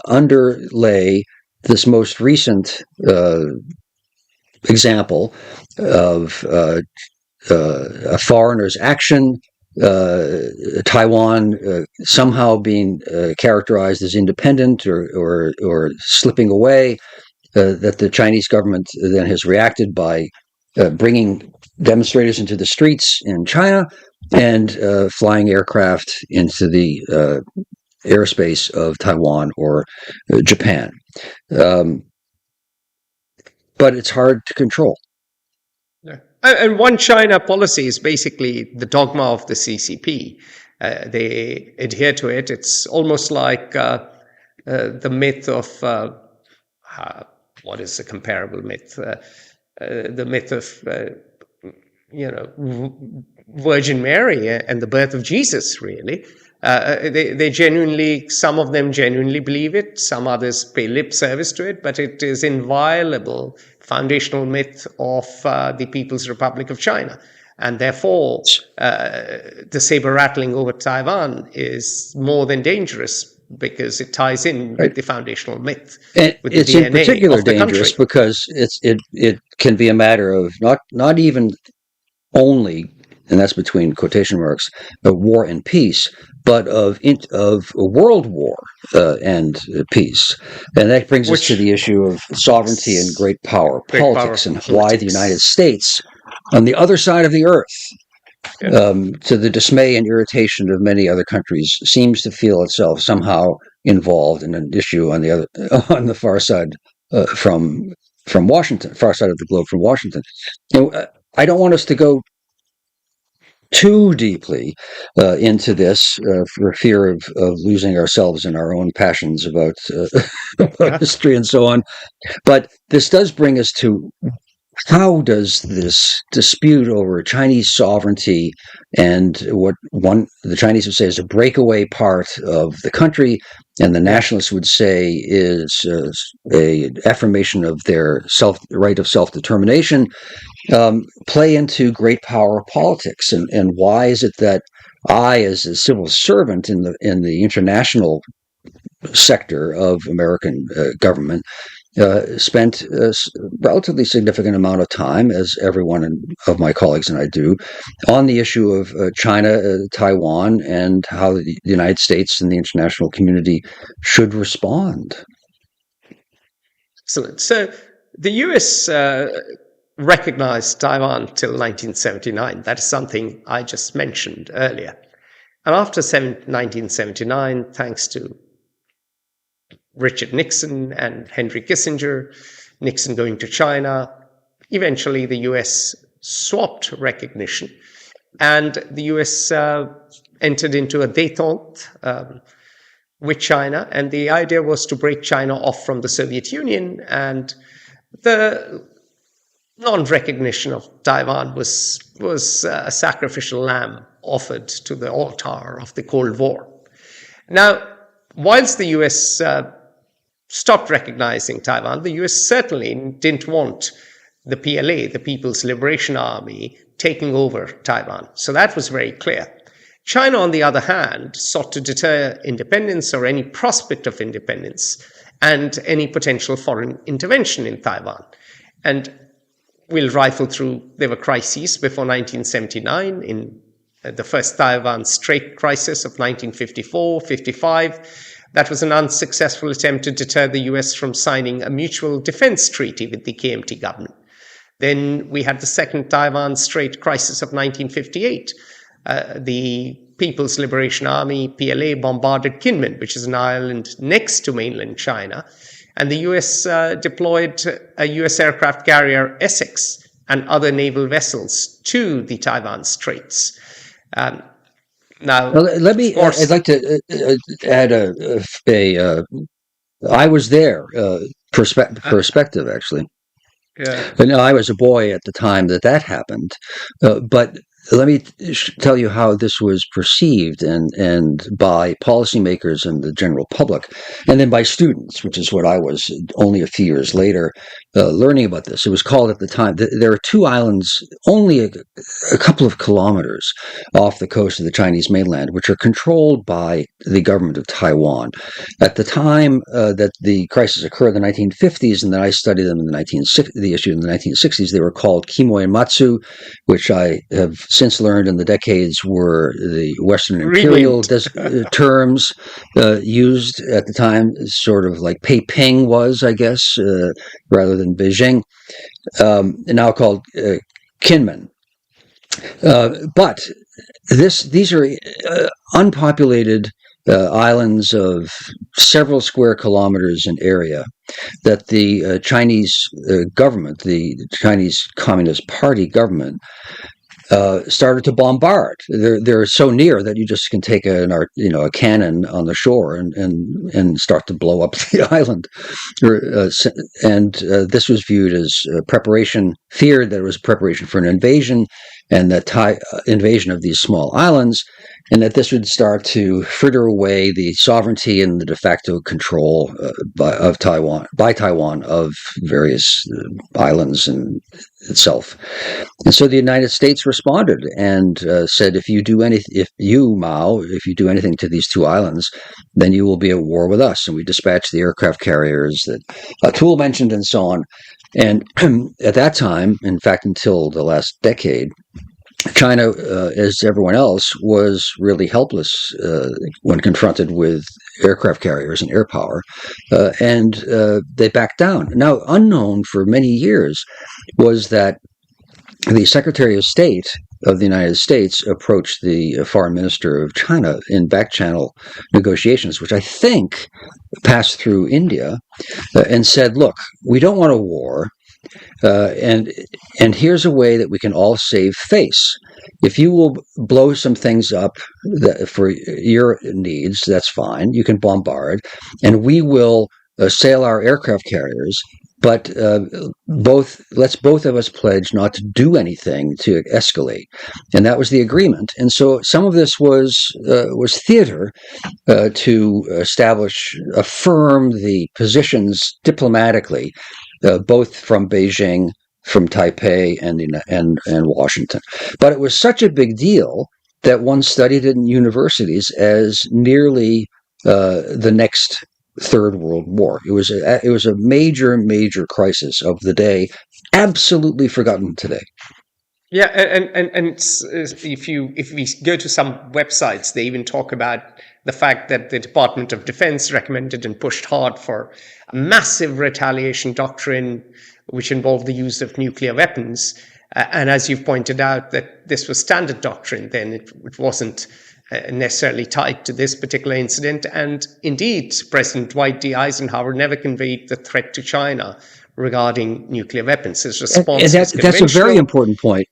[SPEAKER 2] underlay this most recent example of a foreigner's action, Taiwan somehow being characterized as independent or slipping away, that the Chinese government then has reacted by bringing demonstrators into the streets in China and flying aircraft into the airspace of Taiwan or Japan. But it's hard to control.
[SPEAKER 1] Yeah. And one China policy is basically the dogma of the CCP. They adhere to it. It's almost like the myth of what is a comparable myth? The myth of Virgin Mary and the birth of Jesus, really. They genuinely, some of them genuinely believe it, some others pay lip service to it, but it is inviolable foundational myth of the People's Republic of China. And therefore, the saber rattling over Taiwan is more than dangerous because it ties in with the foundational myth.
[SPEAKER 2] And it's in particular dangerous because it can be a matter of not even only and that's between quotation marks, war and peace, but of a world war and peace. And that brings us to the issue of sovereignty and great power politics, and why the United States, on the other side of the earth, to the dismay and irritation of many other countries, seems to feel itself somehow involved in an issue on the far side from Washington, far side of the globe from Washington. I don't want us to go too deeply into this for fear of losing ourselves in our own passions about history and so on. But this does bring us to, how does this dispute over Chinese sovereignty and what the Chinese would say is a breakaway part of the country, and the nationalists would say is a affirmation of their right of self-determination, play into great power politics, and why is it that I, as a civil servant in the international sector of American government, spent a relatively significant amount of time, as everyone of my colleagues and I do, on the issue of China, Taiwan, and how the United States and the international community should respond.
[SPEAKER 1] Excellent. So the U.S. recognized Taiwan till 1979. That is something I just mentioned earlier. And after 1979, thanks to Richard Nixon and Henry Kissinger, Nixon going to China, eventually the US swapped recognition, and the US entered into a détente with China, and the idea was to break China off from the Soviet Union, and the non-recognition of Taiwan was a sacrificial lamb offered to the altar of the Cold War. Now, whilst the US stopped recognizing Taiwan, the US certainly didn't want the PLA, the People's Liberation Army, taking over Taiwan. So that was very clear. China, on the other hand, sought to deter independence or any prospect of independence and any potential foreign intervention in Taiwan. And we'll rifle through, there were crises before 1979 in the first Taiwan Strait crisis of 1954-55. That was an unsuccessful attempt to deter the US from signing a mutual defense treaty with the KMT government. Then we had the second Taiwan Strait crisis of 1958. The People's Liberation Army, PLA, bombarded Kinmen, which is an island next to mainland China, and the US deployed a US aircraft carrier, Essex, and other naval vessels to the Taiwan Straits. Now,
[SPEAKER 2] let me. I'd like to add I was there perspective actually.
[SPEAKER 1] Yeah.
[SPEAKER 2] But no, I was a boy at the time that happened. But let me tell you how this was perceived and by policymakers and the general public, and then by students, which is what I was only a few years later learning about this. It was called at the time, there are two islands only a couple of kilometers off the coast of the Chinese mainland, which are controlled by the government of Taiwan. At the time that the crisis occurred in the 1950s, and then I studied them in the issue in the 1960s, they were called Kimoy and Matsu, which I have since learned in the decades were the Western imperial terms used at the time, sort of like Peiping was, I guess, rather than Beijing, now called Kinmen. But these are unpopulated islands of several square kilometers in area that the Chinese government, the Chinese Communist Party government, started to bombard. They're so near that you just can take a cannon on the shore and start to blow up the island. And this was viewed as preparation, feared that it was preparation for an invasion, and that invasion of these small islands, and that this would start to fritter away the sovereignty and the de facto control by Taiwan of various islands and itself. And so the United States responded and said, if you do anything to these two islands, then you will be at war with us. And we dispatched the aircraft carriers that Atul mentioned and so on. And at that time, in fact, until the last decade, China, as everyone else, was really helpless when confronted with aircraft carriers and air power, and they backed down. Now, unknown for many years was that the Secretary of State of the United States approached the Foreign Minister of China in back-channel negotiations, which I think passed through India, and said, look, we don't want a war, and here's a way that we can all save face. If you will blow some things up for your needs, that's fine. You can bombard, and we will sail our aircraft carriers. But let's both of us pledge not to do anything to escalate, and that was the agreement. And so some of this was theater to affirm the positions diplomatically, both from Beijing, from Taipei, and Washington. But it was such a big deal that one studied it in universities as nearly the next Third World War. It was a major crisis of the day, absolutely forgotten today.
[SPEAKER 1] Yeah, and if we go to some websites, they even talk about the fact that the Department of Defense recommended and pushed hard for a massive retaliation doctrine, which involved the use of nuclear weapons. And as you've pointed out, that this was standard doctrine then. It wasn't necessarily tied to this particular incident. And indeed, President Dwight D. Eisenhower never conveyed the threat to China regarding nuclear weapons. His response was conventional.
[SPEAKER 2] That's a very important point.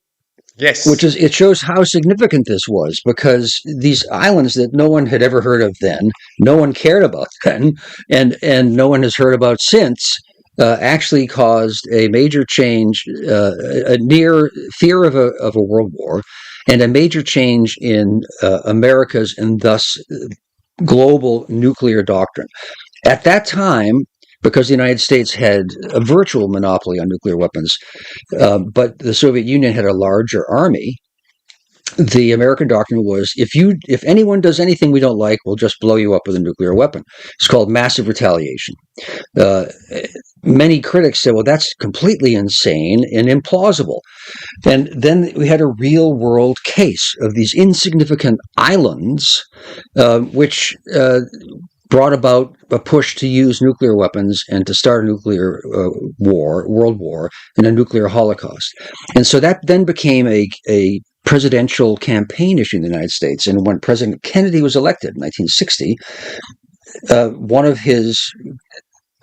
[SPEAKER 1] Yes.
[SPEAKER 2] It shows how significant this was, because these islands that no one had ever heard of then, no one cared about then, and no one has heard about since, actually caused a major change, a near fear of a world war, and a major change in America's and thus global nuclear doctrine. At that time, because the United States had a virtual monopoly on nuclear weapons, but the Soviet Union had a larger army, the American doctrine was, if anyone does anything we don't like, we'll just blow you up with a nuclear weapon. It's called massive retaliation. Many critics said, well, that's completely insane and implausible. And then we had a real world case of these insignificant islands, which brought about a push to use nuclear weapons and to start a nuclear world war, and a nuclear holocaust. And so that then became a presidential campaign issue in the United States. And when President Kennedy was elected in 1960, one of his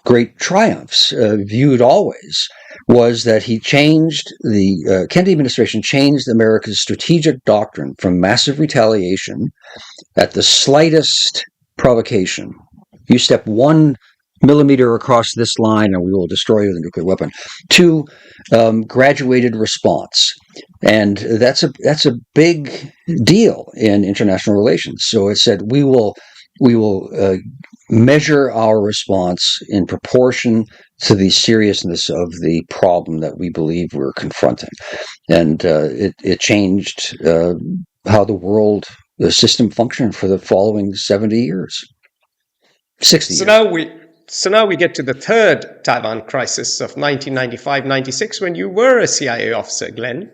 [SPEAKER 2] great triumphs, viewed always, was that he changed the Kennedy administration changed America's strategic doctrine from massive retaliation at the slightest provocation. You step 1 millimeter across this line and we will destroy you with a nuclear weapon, to graduated response. And that's a big deal in international relations. So it said we will measure our response in proportion to the seriousness of the problem that we believe we're confronting. And it changed how the world system functioned for the following 70 years, 60 years.
[SPEAKER 1] So now we get to the third Taiwan crisis of 1995-96, when you were a CIA officer, Glenn.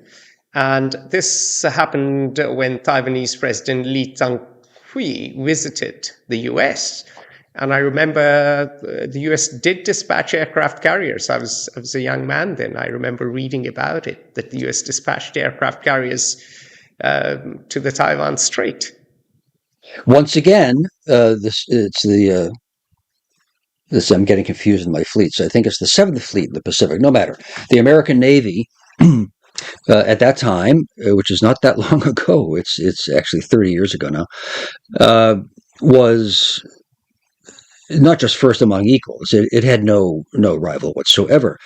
[SPEAKER 1] And this happened when Taiwanese President Lee Teng-hui visited the US. And I remember the US did dispatch aircraft carriers. I was a young man then. I remember reading about it, that the US dispatched aircraft carriers to the Taiwan Strait.
[SPEAKER 2] Once again, I'm getting confused in my fleets. I think it's the 7th Fleet in the Pacific. No matter. The American Navy, at that time, which is not that long ago, it's actually 30 years ago now, was not just first among equals. It had no rival whatsoever.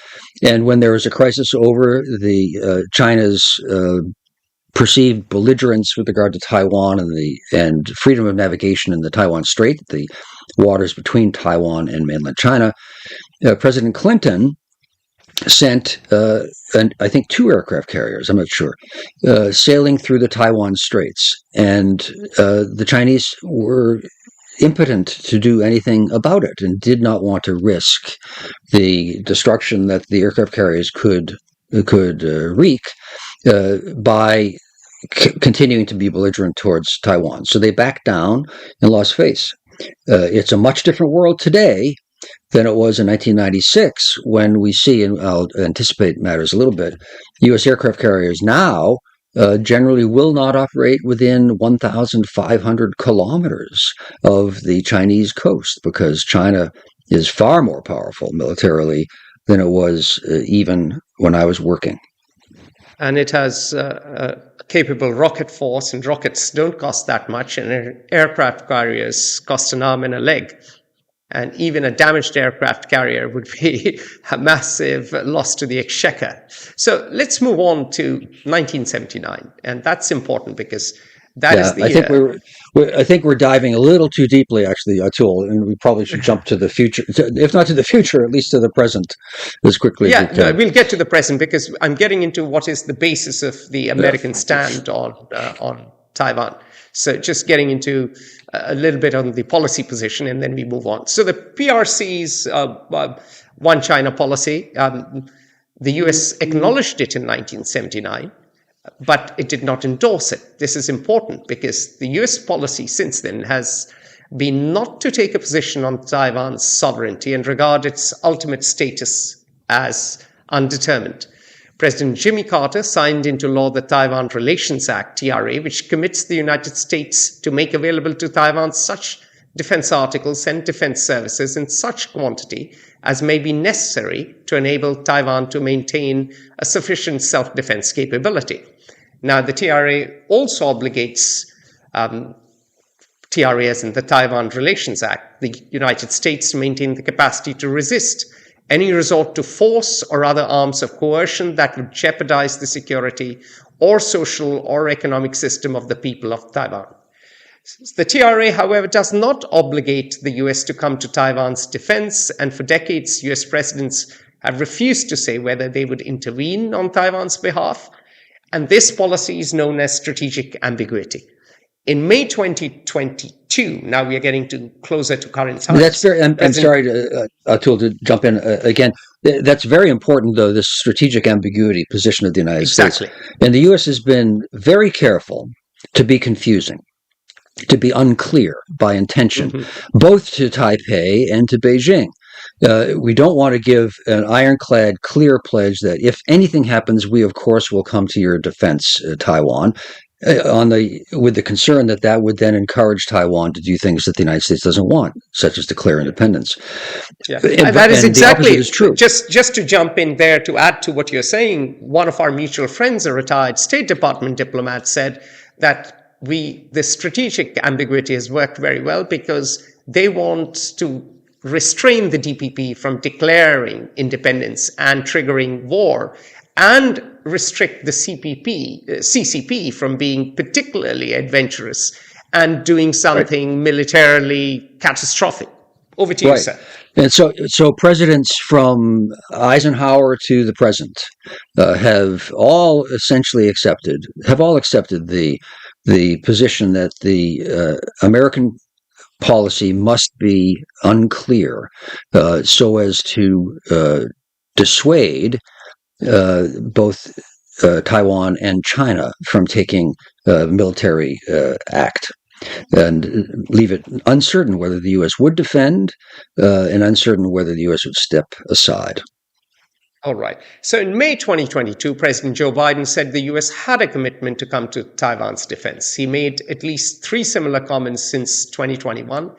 [SPEAKER 2] And when there was a crisis over China's perceived belligerence with regard to Taiwan and freedom of navigation in the Taiwan Strait, the waters between Taiwan and mainland China, President Clinton sent, I think, 2 aircraft carriers, I'm not sure, sailing through the Taiwan Straits. And the Chinese were impotent to do anything about it and did not want to risk the destruction that the aircraft carriers could wreak by continuing to be belligerent towards Taiwan. So they backed down and lost face. It's a much different world today than it was in 1996 when we see, and I'll anticipate matters a little bit, U.S. aircraft carriers now generally will not operate within 1,500 kilometers of the Chinese coast because China is far more powerful militarily than it was even when I was working.
[SPEAKER 1] And it has a capable rocket force, and rockets don't cost that much, and aircraft carriers cost an arm and a leg. And even a damaged aircraft carrier would be a massive loss to the exchequer. So let's move on to 1979. And that's important because that is the...
[SPEAKER 2] I think we're diving a little too deeply, actually, Atul, and we probably should jump to the future, if not to the future, at least to the present as quickly as we can.
[SPEAKER 1] Yeah, we'll get to the present because I'm getting into what is the basis of the American stand on Taiwan. So just getting into a little bit on the policy position, and then we move on. So the PRC's One China policy, the US acknowledged it in 1979, but it did not endorse it. This is important because the US policy since then has been not to take a position on Taiwan's sovereignty and regard its ultimate status as undetermined. President Jimmy Carter signed into law the Taiwan Relations Act, TRA, which commits the United States to make available to Taiwan such defense articles and defense services in such quantity as may be necessary to enable Taiwan to maintain a sufficient self-defense capability. Now, the TRA also obligates TRAs in the Taiwan Relations Act, the United States to maintain the capacity to resist any resort to force or other arms of coercion that would jeopardize the security or social or economic system of the people of Taiwan. The TRA, however, does not obligate the US to come to Taiwan's defense, and for decades, US presidents have refused to say whether they would intervene on Taiwan's behalf, and this policy is known as strategic ambiguity. In May 2022, now we are getting closer to current times.
[SPEAKER 2] That's very, I'm sorry, Atul, to jump in again. That's very important, though, this strategic ambiguity position of the United States. And the U.S. has been very careful to be confusing, to be unclear by intention, both to Taipei and to Beijing. We don't want to give an ironclad, clear pledge that if anything happens, we, of course, will come to your defense, Taiwan. With the concern that that would then encourage Taiwan to do things that the United States doesn't want, such as declare independence.
[SPEAKER 1] Yeah, that is exactly is true. Just to jump in there to add to what you're saying, one of our mutual friends, a retired State Department diplomat, said that the strategic ambiguity has worked very well because they want to restrain the DPP from declaring independence and triggering war, and restrict the CCP from being particularly adventurous and doing something militarily catastrophic. Over to you, sir.
[SPEAKER 2] And so presidents from Eisenhower to the present have all accepted the position that the American policy must be unclear so as to dissuade both Taiwan and China from taking a military act and leave it uncertain whether the U.S. would defend and uncertain whether the U.S. would step aside.
[SPEAKER 1] All right. So in May 2022, President Joe Biden said the U.S. had a commitment to come to Taiwan's defense. He made at least 3 similar comments since 2021.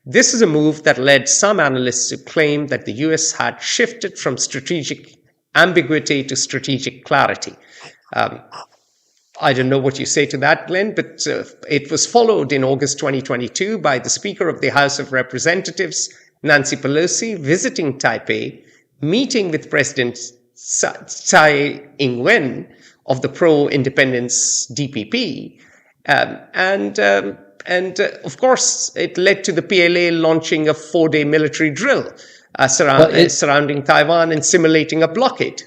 [SPEAKER 1] This is a move that led some analysts to claim that the U.S. had shifted from strategic ambiguity to strategic clarity. I don't know what you say to that, Glenn, but it was followed in August 2022 by the Speaker of the House of Representatives, Nancy Pelosi, visiting Taipei, meeting with President Tsai Ing-wen of the pro-independence DPP, and of course, it led to the PLA launching a 4-day military drill surrounding Taiwan and simulating a blockade.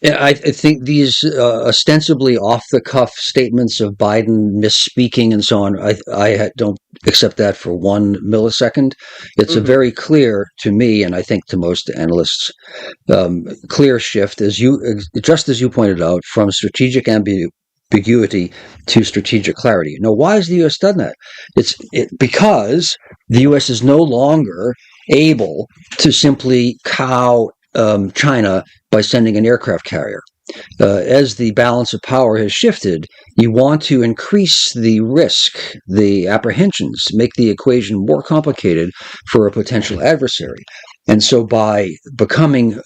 [SPEAKER 2] Yeah, I think these ostensibly off-the-cuff statements of Biden misspeaking and so on, I don't accept that for 1 millisecond. It's a very clear, to me, and I think to most analysts, clear shift, just as you pointed out, from strategic ambiguity to strategic clarity. Now, why has the U.S. done that? Because the U.S. is no longer able to simply cow China by sending an aircraft carrier. As the balance of power has shifted, you want to increase the risk, the apprehensions, make the equation more complicated for a potential adversary. And so by becoming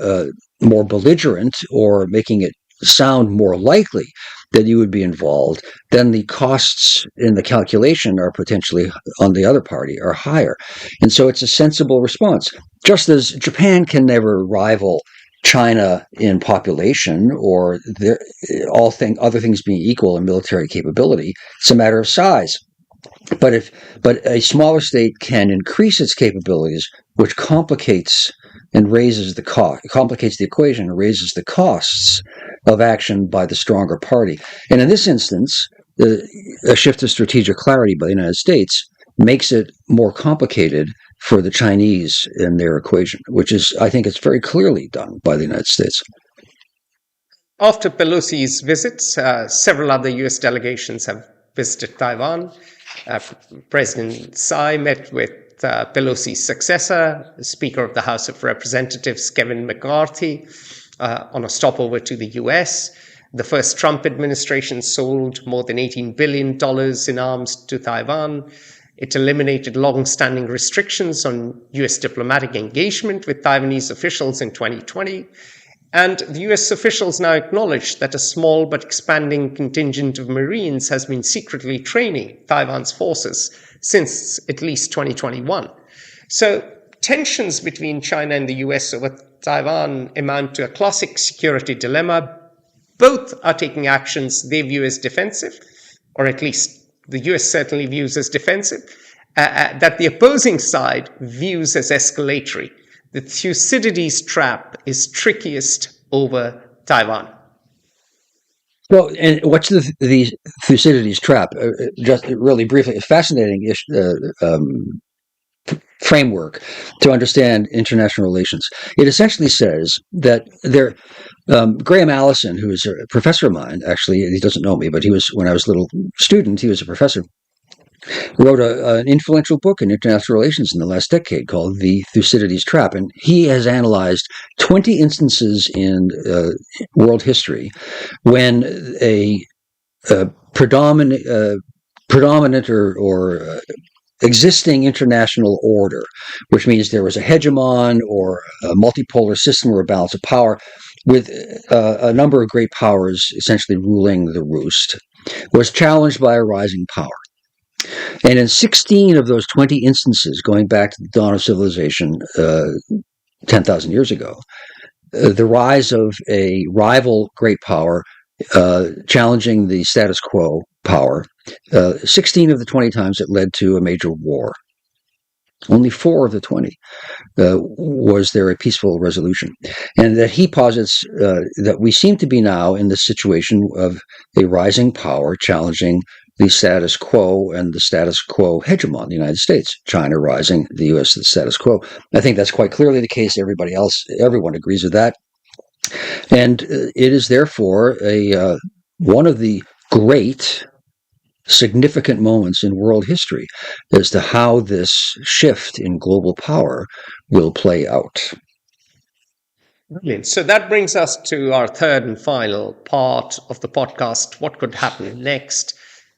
[SPEAKER 2] more belligerent or making it sound more likely that you would be involved, then the costs in the calculation are potentially on the other party are higher. And so it's a sensible response. Just as Japan can never rival China in population or other things being equal in military capability, it's a matter of size. But a smaller state can increase its capabilities, which complicates and raises the cost, complicates the equation and raises the costs of action by the stronger party. And in this instance, a shift to strategic clarity by the United States makes it more complicated for the Chinese in their equation, which is, I think, it's very clearly done by the United States.
[SPEAKER 1] After Pelosi's visits, several other U.S. delegations have visited Taiwan. President Tsai met with Pelosi's successor, the Speaker of the House of Representatives, Kevin McCarthy, on a stopover to the U.S. The first Trump administration sold more than $18 billion in arms to Taiwan. It eliminated long-standing restrictions on U.S. diplomatic engagement with Taiwanese officials in 2020. And the U.S. officials now acknowledge that a small but expanding contingent of Marines has been secretly training Taiwan's forces since at least 2021. So tensions between China and the U.S. over Taiwan amount to a classic security dilemma. Both are taking actions they view as defensive, or at least the US certainly views as defensive, that the opposing side views as escalatory. The Thucydides trap is trickiest over Taiwan.
[SPEAKER 2] Well, and what's the Thucydides trap? Just really briefly, a fascinating framework to understand international relations. It essentially says that Graham Allison, who is a professor of mine, actually, he doesn't know me, but he was, when I was a little student, he was a professor, wrote an influential book in international relations in the last decade called The Thucydides Trap. And he has analyzed 20 instances in world history when a predominant or existing international order, which means there was a hegemon or a multipolar system or a balance of power with a number of great powers essentially ruling the roost, was challenged by a rising power. And in 16 of those 20 instances, going back to the dawn of civilization 10,000 years ago, the rise of a rival great power challenging the status quo power, 16 of the 20 times it led to a major war. Only 4 of the 20 was there a peaceful resolution. And that he posits that we seem to be now in the situation of a rising power challenging the status quo and the status quo hegemon, the United States, China rising, the U.S. the status quo. I think that's quite clearly the case. Everyone agrees with that. And it is therefore one of the great significant moments in world history as to how this shift in global power will play out.
[SPEAKER 1] Brilliant. So that brings us to our third and final part of the podcast, what could happen next?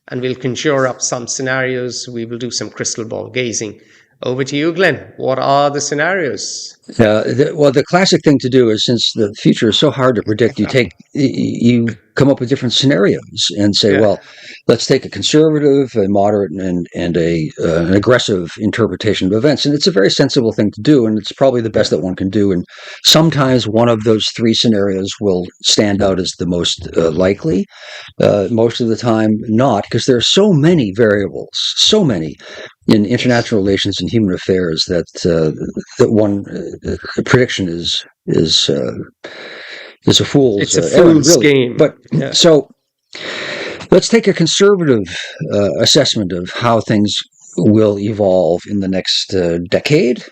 [SPEAKER 1] And we'll conjure up some scenarios. We will do some crystal ball gazing. Over to you, Glenn. What are the scenarios?
[SPEAKER 2] The classic thing to do is, since the future is so hard to predict, you come up with different scenarios and say, well, let's take a conservative, a moderate, and an aggressive interpretation of events. And it's a very sensible thing to do, and it's probably the best that one can do. And sometimes one of those 3 scenarios will stand out as the most likely. Most of the time, not, because there are so many variables, so many in international relations and human affairs that one prediction is a fool's.
[SPEAKER 1] It's a fool's game.
[SPEAKER 2] But so let's take a conservative assessment of how things will evolve in the next decade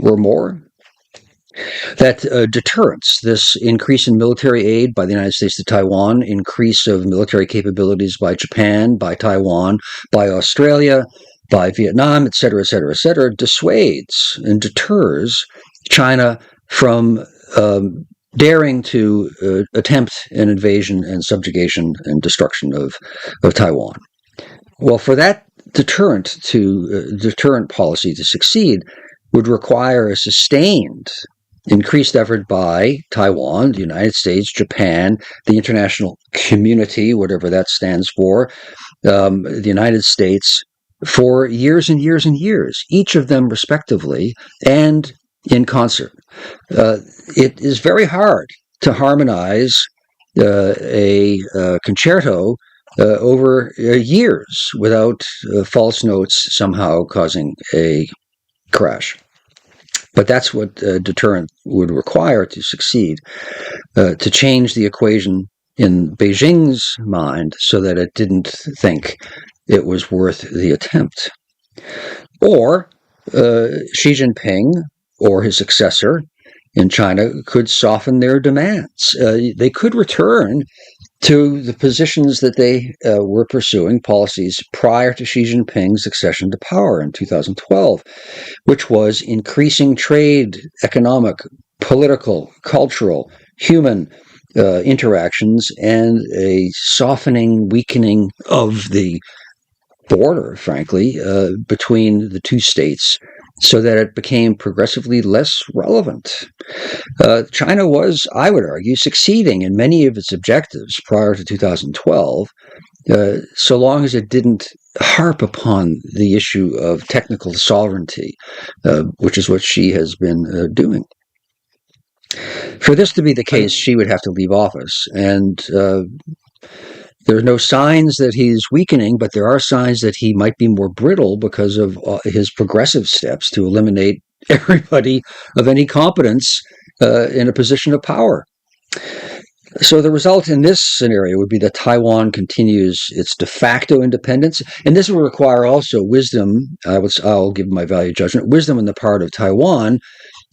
[SPEAKER 2] or more. that deterrence, this increase in military aid by the United States to Taiwan, increase of military capabilities by Japan, by Taiwan, by Australia, by Vietnam, et cetera, dissuades and deters China from daring to attempt an invasion and subjugation and destruction of Taiwan. Well, for that deterrent policy to succeed would require a sustained increased effort by Taiwan, the United States, Japan, the international community, whatever that stands for, the United States, for years and years and years, each of them respectively and in concert. It is very hard to harmonize a concerto over years without false notes somehow causing a crash. But that's what deterrent would require to succeed, to change the equation in Beijing's mind so that it didn't think it was worth the attempt. Or Xi Jinping or his successor in China could soften their demands. They could return to the positions that they were pursuing, policies prior to Xi Jinping's accession to power in 2012, which was increasing trade, economic, political, cultural, human interactions, and a softening, weakening of the border, frankly, between the two states, so that it became progressively less relevant. China was, I would argue, succeeding in many of its objectives prior to 2012, so long as it didn't harp upon the issue of technical sovereignty, which is what Xi has been doing. For this to be the case, Xi would have to leave office, and there are no signs that he's weakening, but there are signs that he might be more brittle because of his progressive steps to eliminate everybody of any competence in a position of power. So the result in this scenario would be that Taiwan continues its de facto independence, and this will require also wisdom. I'll give my value judgment, wisdom on the part of Taiwan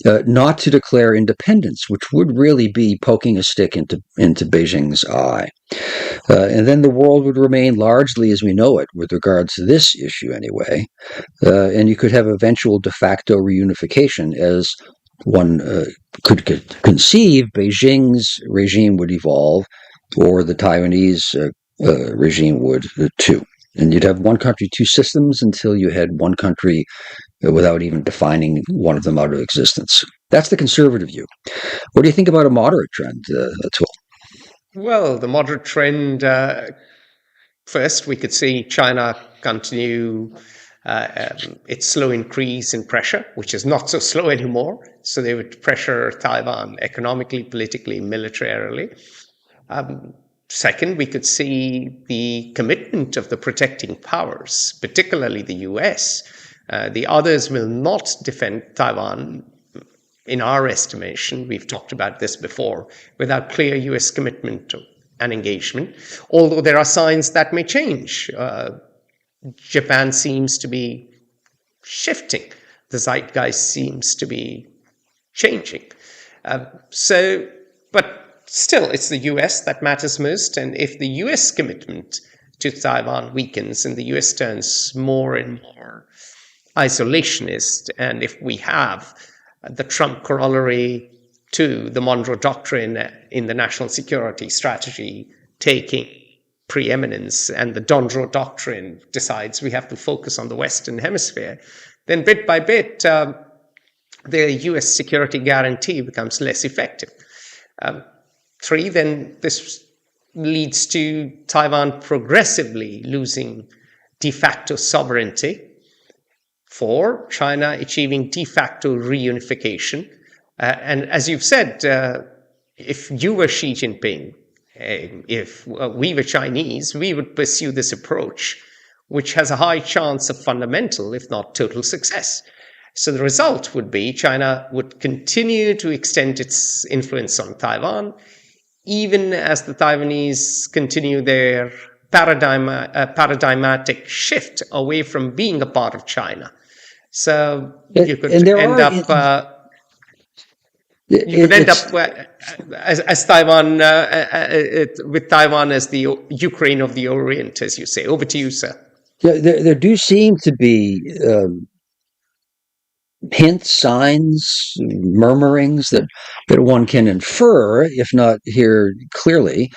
[SPEAKER 2] not to declare independence, which would really be poking a stick into Beijing's eye. And then the world would remain largely as we know it with regards to this issue anyway. And you could have eventual de facto reunification as one could conceive. Beijing's regime would evolve, or the Taiwanese regime would too. And you'd have one country, two systems until you had one country without even defining one of them out of existence. That's the conservative view. What do you think about a moderate trend, Atul?
[SPEAKER 1] Well, the moderate trend, first, we could see China continue its slow increase in pressure, which is not so slow anymore. So they would pressure Taiwan economically, politically, militarily. Second, we could see the commitment of the protecting powers, particularly the US. The others will not defend Taiwan, in our estimation. We've talked about this before, without clear US commitment and engagement, although there are signs that may change. Japan seems to be shifting. The zeitgeist seems to be changing. But still, it's the US that matters most. And if the US commitment to Taiwan weakens and the US turns more and more isolationist, and if we have the Trump corollary to the Monroe Doctrine in the national security strategy taking preeminence, and the Monroe Doctrine decides we have to focus on the Western Hemisphere, then bit by bit, the US security guarantee becomes less effective. Three, then this leads to Taiwan progressively losing de facto sovereignty. Four, China achieving de facto reunification. And as you've said, if you were Xi Jinping, if we were Chinese, we would pursue this approach, which has a high chance of fundamental, if not total, success. So the result would be China would continue to extend its influence on Taiwan, even as the Taiwanese continue their paradigmatic shift away from being a part of China. So you could end up... You could end up as Taiwan, with Taiwan as the Ukraine of the Orient, as you say. Over to you, sir.
[SPEAKER 2] There do seem to be hints, signs, murmurings that one can infer, if not hear clearly,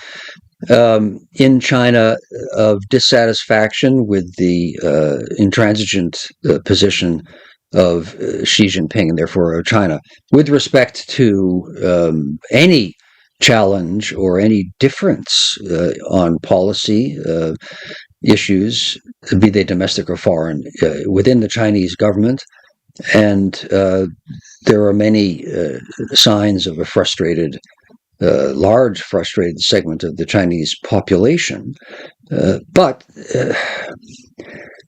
[SPEAKER 2] in China of dissatisfaction with the intransigent position of Xi Jinping and therefore of China with respect to any challenge or any difference on policy issues, be they domestic or foreign, within the Chinese government. And there are many signs of a large frustrated segment of the Chinese population. But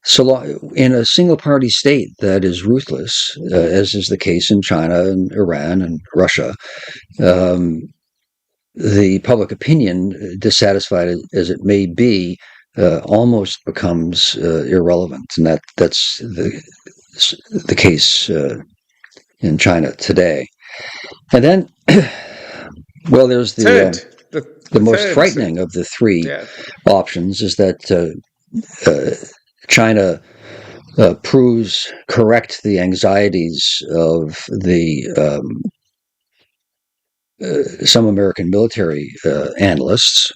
[SPEAKER 2] so long, in a single-party state that is ruthless, as is the case in China and Iran and Russia, the public opinion, dissatisfied as it may be, almost becomes irrelevant, and that's the case in China today. And then, well, there's the most frightening of the three options is that China proves correct the anxieties of some American military analysts,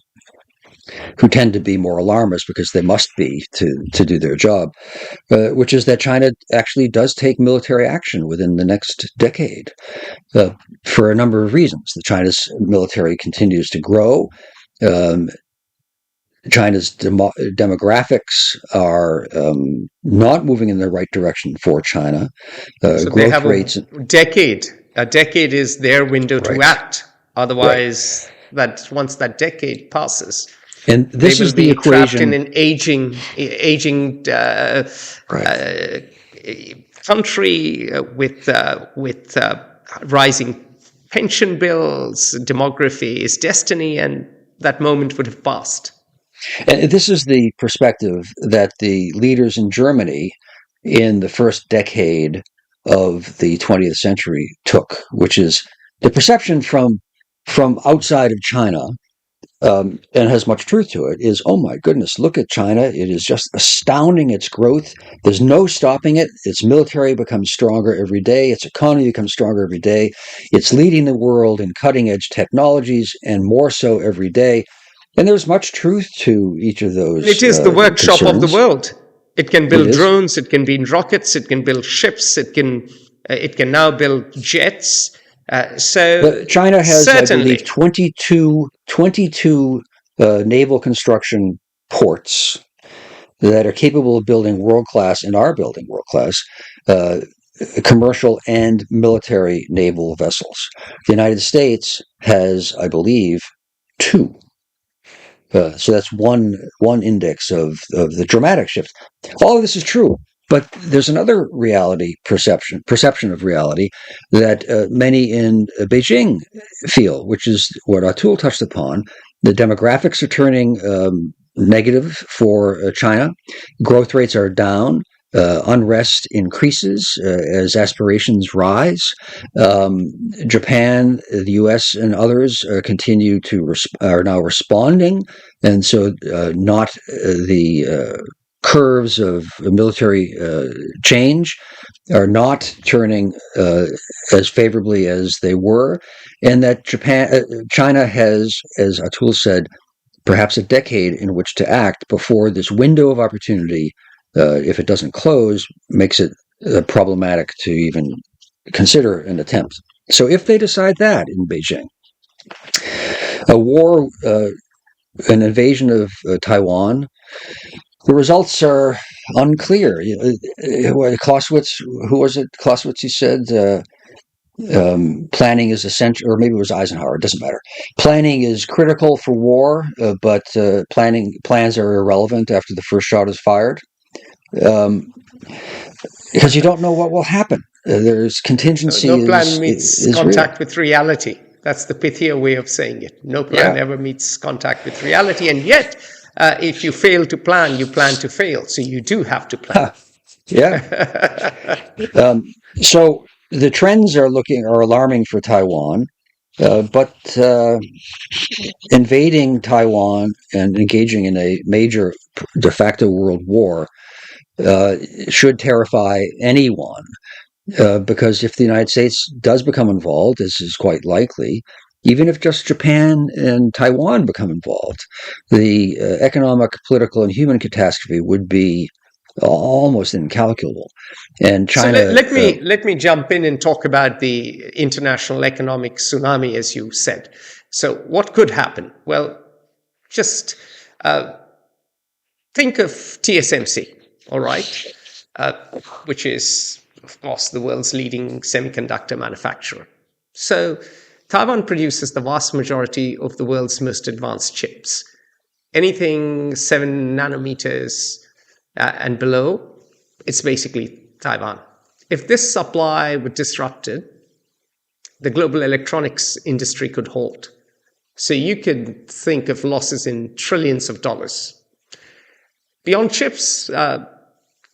[SPEAKER 2] who tend to be more alarmist because they must be to do their job, which is that China actually does take military action within the next decade for a number of reasons. China's military continues to grow. China's demographics are not moving in the right direction for China.
[SPEAKER 1] So growth they have rates. A decade is their window to act. Otherwise, once that decade passes,
[SPEAKER 2] and this is the equation.
[SPEAKER 1] Trapped in an aging country with rising pension bills, demography is destiny, and that moment would have passed.
[SPEAKER 2] And this is the perspective that the leaders in Germany in the first decade of the 20th century took, which is the perception from outside of China, and has much truth to it, is, oh my goodness, look at China. It is just astounding, its growth. There's no stopping it. Its military becomes stronger every day. Its economy becomes stronger every day. It's leading the world in cutting-edge technologies, and more so every day. And there's much truth to each of those.
[SPEAKER 1] It is the workshop of the world. It can build drones, it can build rockets, it can build ships, it can now build jets. So
[SPEAKER 2] China has, certainly, I believe, 22 naval construction ports that are capable of building world-class, and are building world-class, commercial and military naval vessels. The United States has, I believe, 2. So that's one index of the dramatic shift. All of this is true, but there's another perception of reality that many in Beijing feel, which is what Atul touched upon. The demographics are turning negative for China. Growth rates are down. Unrest increases as aspirations rise. Japan, the U.S., and others are now responding, and so not the curves of military change are not turning as favorably as they were, and that China has, as Atul said, perhaps a decade in which to act before this window of opportunity, if it doesn't close, makes it problematic to even consider an attempt. So if they decide that in Beijing, a war, an invasion of Taiwan, the results are unclear. Clausewitz, who was it? Clausewitz, he said, planning is essential, or maybe it was Eisenhower, it doesn't matter. Planning is critical for war, but plans are irrelevant after the first shot is fired. Because you don't know what will happen. There's contingency.
[SPEAKER 1] So no plan meets contact with reality. That's the pithier way of saying it. No plan ever meets contact with reality. And yet, if you fail to plan, you plan to fail. So you do have to plan.
[SPEAKER 2] So the trends are alarming for Taiwan, but invading Taiwan and engaging in a major de facto world war should terrify anyone. Because if the United States does become involved, this is quite likely, even if just Japan and Taiwan become involved, the economic, political, and human catastrophe would be almost incalculable. And China.
[SPEAKER 1] So let me jump in and talk about the international economic tsunami, as you said. So what could happen? Well, just think of TSMC, all right, which is, of course, the world's leading semiconductor manufacturer. So Taiwan produces the vast majority of the world's most advanced chips. Anything 7 nanometers and below, it's basically Taiwan. If this supply were disrupted, the global electronics industry could halt. So you could think of losses in trillions of dollars. Beyond chips,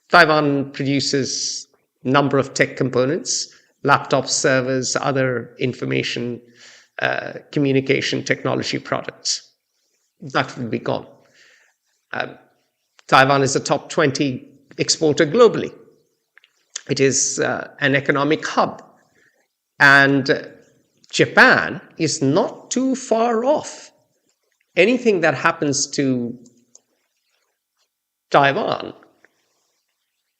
[SPEAKER 1] Taiwan produces a number of tech components, laptops, servers, other information communication technology products. That would be gone. Taiwan is a top 20 exporter globally. It is an economic hub. And Japan is not too far off. Anything that happens to Taiwan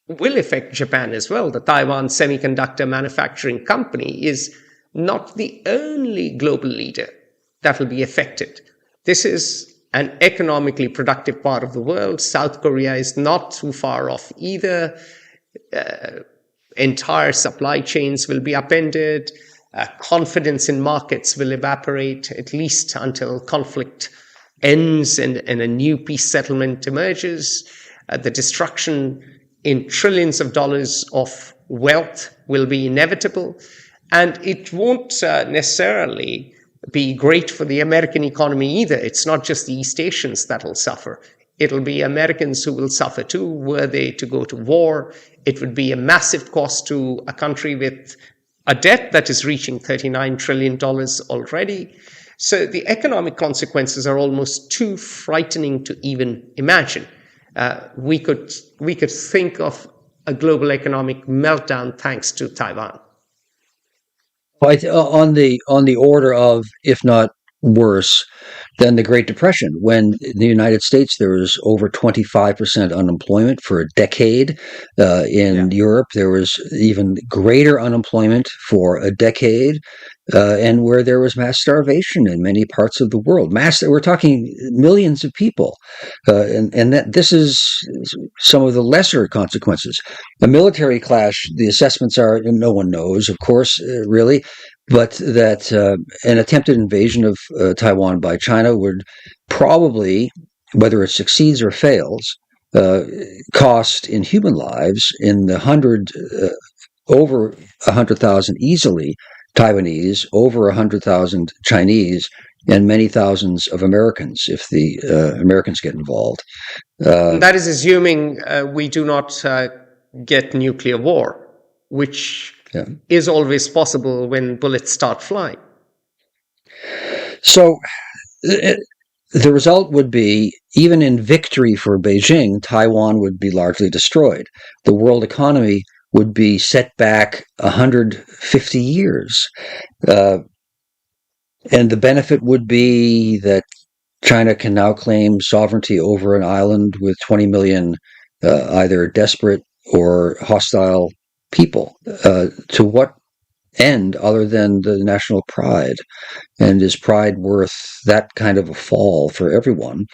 [SPEAKER 1] will affect Japan as well. The Taiwan Semiconductor Manufacturing Company is not the only global leader that will be affected. This is an economically productive part of the world. South Korea is not too far off either. Entire supply chains will be upended. Confidence in markets will evaporate, at least until conflict ends and a new peace settlement emerges. The destruction in trillions of dollars of wealth will be inevitable. And it won't necessarily be great for the American economy either. It's not just the East Asians that will suffer. It'll be Americans who will suffer too, were they to go to war. It would be a massive cost to a country with a debt that is reaching $39 trillion already. So the economic consequences are almost too frightening to even imagine. We could think of a global economic meltdown thanks to Taiwan.
[SPEAKER 2] On the order of, if not worse, than the Great Depression, when in the United States there was over 25% unemployment for a decade. In Europe, there was even greater unemployment for a decade, and where there was mass starvation in many parts of the world. We're talking millions of people, and that this is some of the lesser consequences. A military clash, the assessments are, no one knows, of course, really, but that an attempted invasion of Taiwan by China would probably, whether it succeeds or fails, cost in human lives in the over 100,000 easily Taiwanese, over 100,000 Chinese, and many thousands of Americans if the Americans get involved.
[SPEAKER 1] That is assuming we do not get nuclear war, which is always possible when bullets start flying.
[SPEAKER 2] So the result would be, even in victory for Beijing, Taiwan would be largely destroyed. The world economy would be set back 150 years. And the benefit would be that China can now claim sovereignty over an island with 20 million either desperate or hostile people. To what end other than the national pride? And is pride worth that kind of a fall for everyone?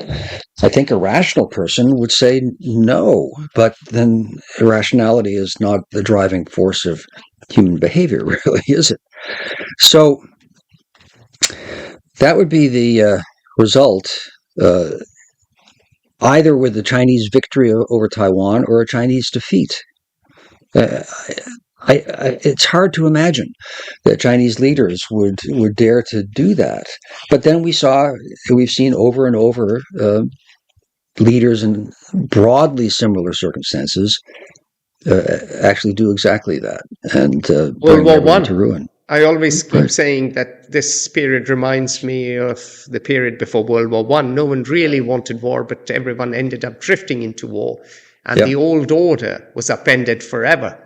[SPEAKER 2] I think a rational person would say no, but then irrationality is not the driving force of human behavior, really, is it? So that would be the result, either with the Chinese victory over Taiwan or a Chinese defeat. It's hard to imagine that Chinese leaders would dare to do that. But then we've seen over and over leaders in broadly similar circumstances actually do exactly that and
[SPEAKER 1] World
[SPEAKER 2] bring
[SPEAKER 1] War
[SPEAKER 2] everyone
[SPEAKER 1] One
[SPEAKER 2] to ruin.
[SPEAKER 1] I always keep
[SPEAKER 2] Right.
[SPEAKER 1] saying that this period reminds me of the period before World War One. No one really wanted war, but everyone ended up drifting into war, and
[SPEAKER 2] Yeah.
[SPEAKER 1] the old order was upended forever.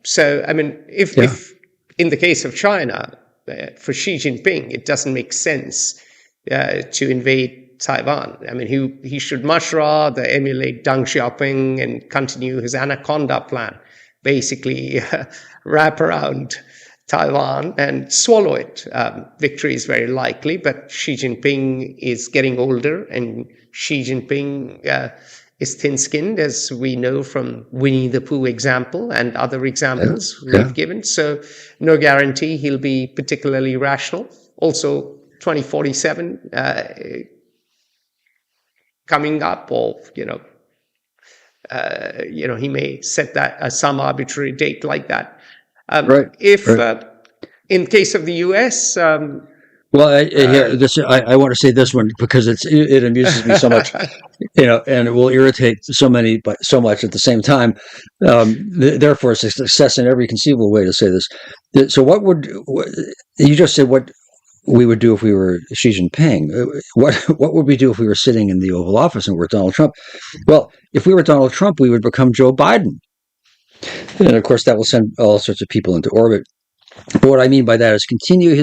[SPEAKER 1] So, I mean,
[SPEAKER 2] Yeah.
[SPEAKER 1] if in the case of China, for Xi Jinping, it doesn't make sense to invade Taiwan. I mean, he should much rather emulate Deng Xiaoping and continue his Anaconda plan, basically wrap around Taiwan and swallow it. Victory is very likely, but Xi Jinping is getting older, and Xi Jinping is thin-skinned, as we know from Winnie the Pooh example and other examples we've given. So no guarantee he'll be particularly rational. Also, 2047 coming up, or he may set that some arbitrary date like that. If in case of the U.S.
[SPEAKER 2] Well, I want to say this one because it amuses me so much, and it will irritate so many, but so much at the same time. Therefore, it's a success in every conceivable way to say this. So, you just said? What we would do if we were Xi Jinping? What would we do if we were sitting in the Oval Office and we're Donald Trump? Well, if we were Donald Trump, we would become Joe Biden, and of course, that will send all sorts of people into orbit. But what I mean by that is continue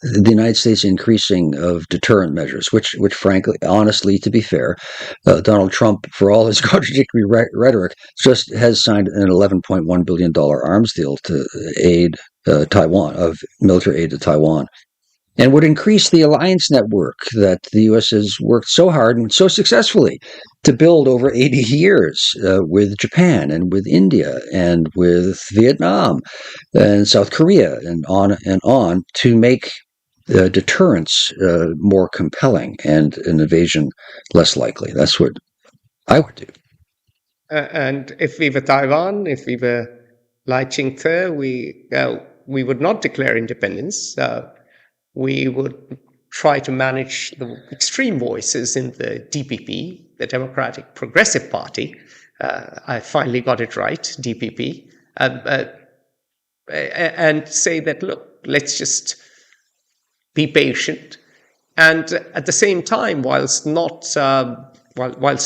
[SPEAKER 2] the United States increasing of deterrent measures, which frankly, honestly, to be fair, Donald Trump, for all his contradictory rhetoric, just has signed an $11.1 billion arms deal to aid Taiwan, of military aid to Taiwan, and would increase the alliance network that the U.S. has worked so hard and so successfully to build over 80 years with Japan and with India and with Vietnam and South Korea and on to make deterrence more compelling and an invasion less likely. That's what I would do.
[SPEAKER 1] And if we were Taiwan, if we were Lai Ching-te, we would not declare independence. We would try to manage the extreme voices in the DPP, the Democratic Progressive Party. I finally got it right, DPP. And say that, look, let's just be patient. And at the same time, whilst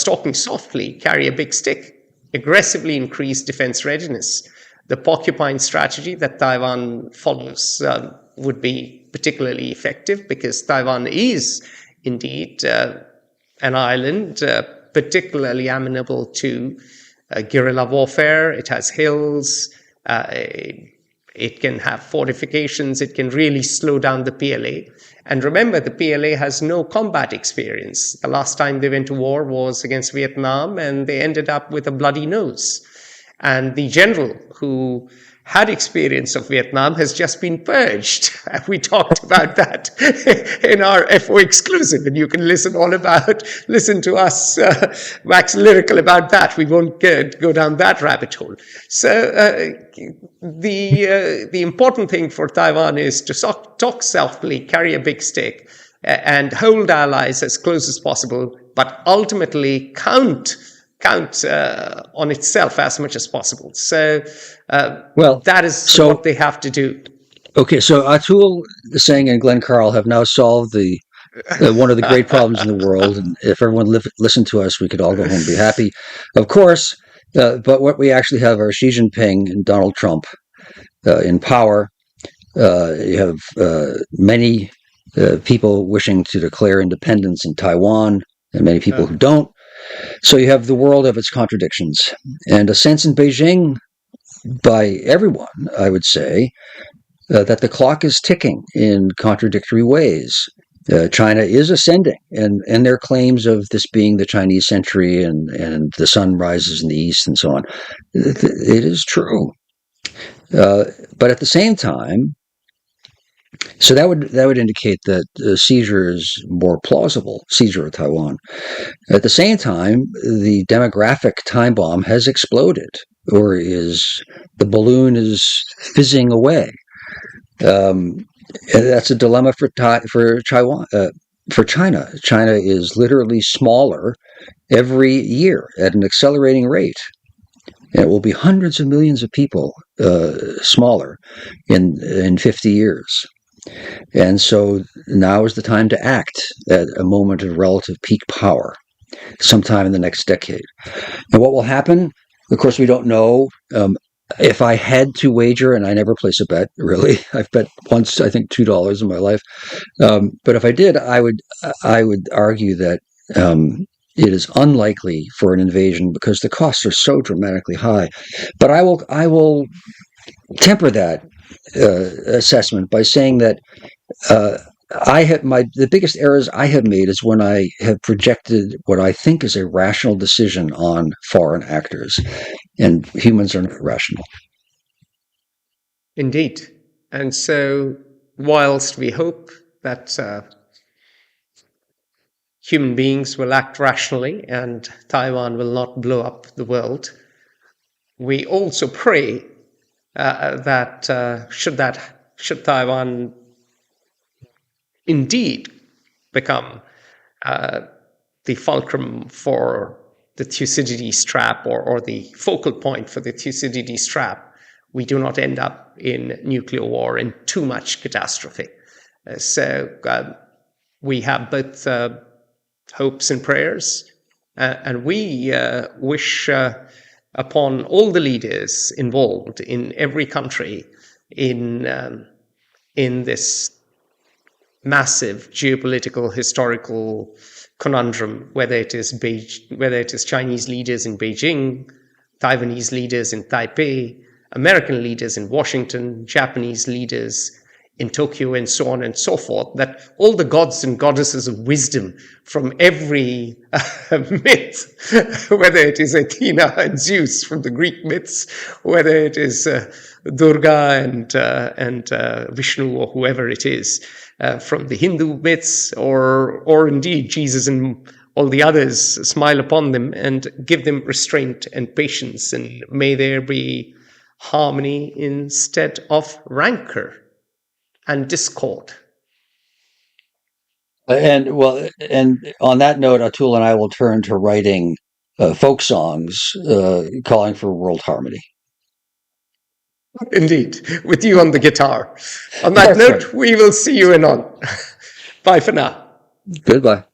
[SPEAKER 1] talking softly, carry a big stick, aggressively increase defense readiness. The porcupine strategy that Taiwan follows would be particularly effective because Taiwan is indeed an island particularly amenable to guerrilla warfare. It has hills. It can have fortifications. It can really slow down the PLA. And remember, the PLA has no combat experience. The last time they went to war was against Vietnam, and they ended up with a bloody nose. And the general who had experience of Vietnam has just been purged. We talked about that in our FO exclusive, and you can listen to us wax lyrical about that. We won't go down that rabbit hole. So the important thing for Taiwan is to talk softly, carry a big stick, and hold allies as close as possible, but ultimately count on itself as much as possible. So, that is what they have to do.
[SPEAKER 2] Okay, so Atul, Singh, and Glenn Carle have now solved the one of the great problems in the world. And if everyone listened to us, we could all go home and be happy. Of course, but what we actually have are Xi Jinping and Donald Trump in power. You have many people wishing to declare independence in Taiwan, and many people who don't. So you have the world of its contradictions, and a sense in Beijing by everyone, I would say, that the clock is ticking in contradictory ways. China is ascending, and their claims of this being the Chinese century and the sun rises in the east and so on, it is true. But at the same time, so that would indicate that seizure is more plausible, seizure of Taiwan. At the same time, the demographic time bomb has exploded, or the balloon is fizzing away. And that's a dilemma for Taiwan. For China, China is literally smaller every year at an accelerating rate. And it will be hundreds of millions of people smaller in 50 years. And so now is the time to act at a moment of relative peak power, sometime in the next decade. And what will happen? Of course, we don't know. If I had to wager, and I never place a bet, really, I've bet once, I think $2 in my life. But if I did, I would argue that it is unlikely for an invasion because the costs are so dramatically high. But I will temper that assessment by saying that the biggest errors I have made is when I have projected what I think is a rational decision on foreign actors, and humans are not rational.
[SPEAKER 1] Indeed. And so, whilst we hope that human beings will act rationally and Taiwan will not blow up the world, we also pray that should Taiwan indeed become the fulcrum for the Thucydides trap, or the focal point for the Thucydides trap, we do not end up in nuclear war and too much catastrophe. So we have both hopes and prayers, and we wish upon all the leaders involved in every country in this massive geopolitical, historical conundrum, whether it is Chinese leaders in Beijing, Taiwanese leaders in Taipei, American leaders in Washington, Japanese leaders in Tokyo, and so on and so forth, that all the gods and goddesses of wisdom from every myth, whether it is Athena and Zeus from the Greek myths, whether it is Durga and Vishnu, or whoever it is from the Hindu myths, or indeed Jesus and all the others, smile upon them and give them restraint and patience, and may there be harmony instead of rancor and discord.
[SPEAKER 2] And on that note, Atul and I will turn to writing folk songs calling for world harmony.
[SPEAKER 1] Indeed, with you on the guitar. On that note, we will see you anon. Bye for now.
[SPEAKER 2] Goodbye.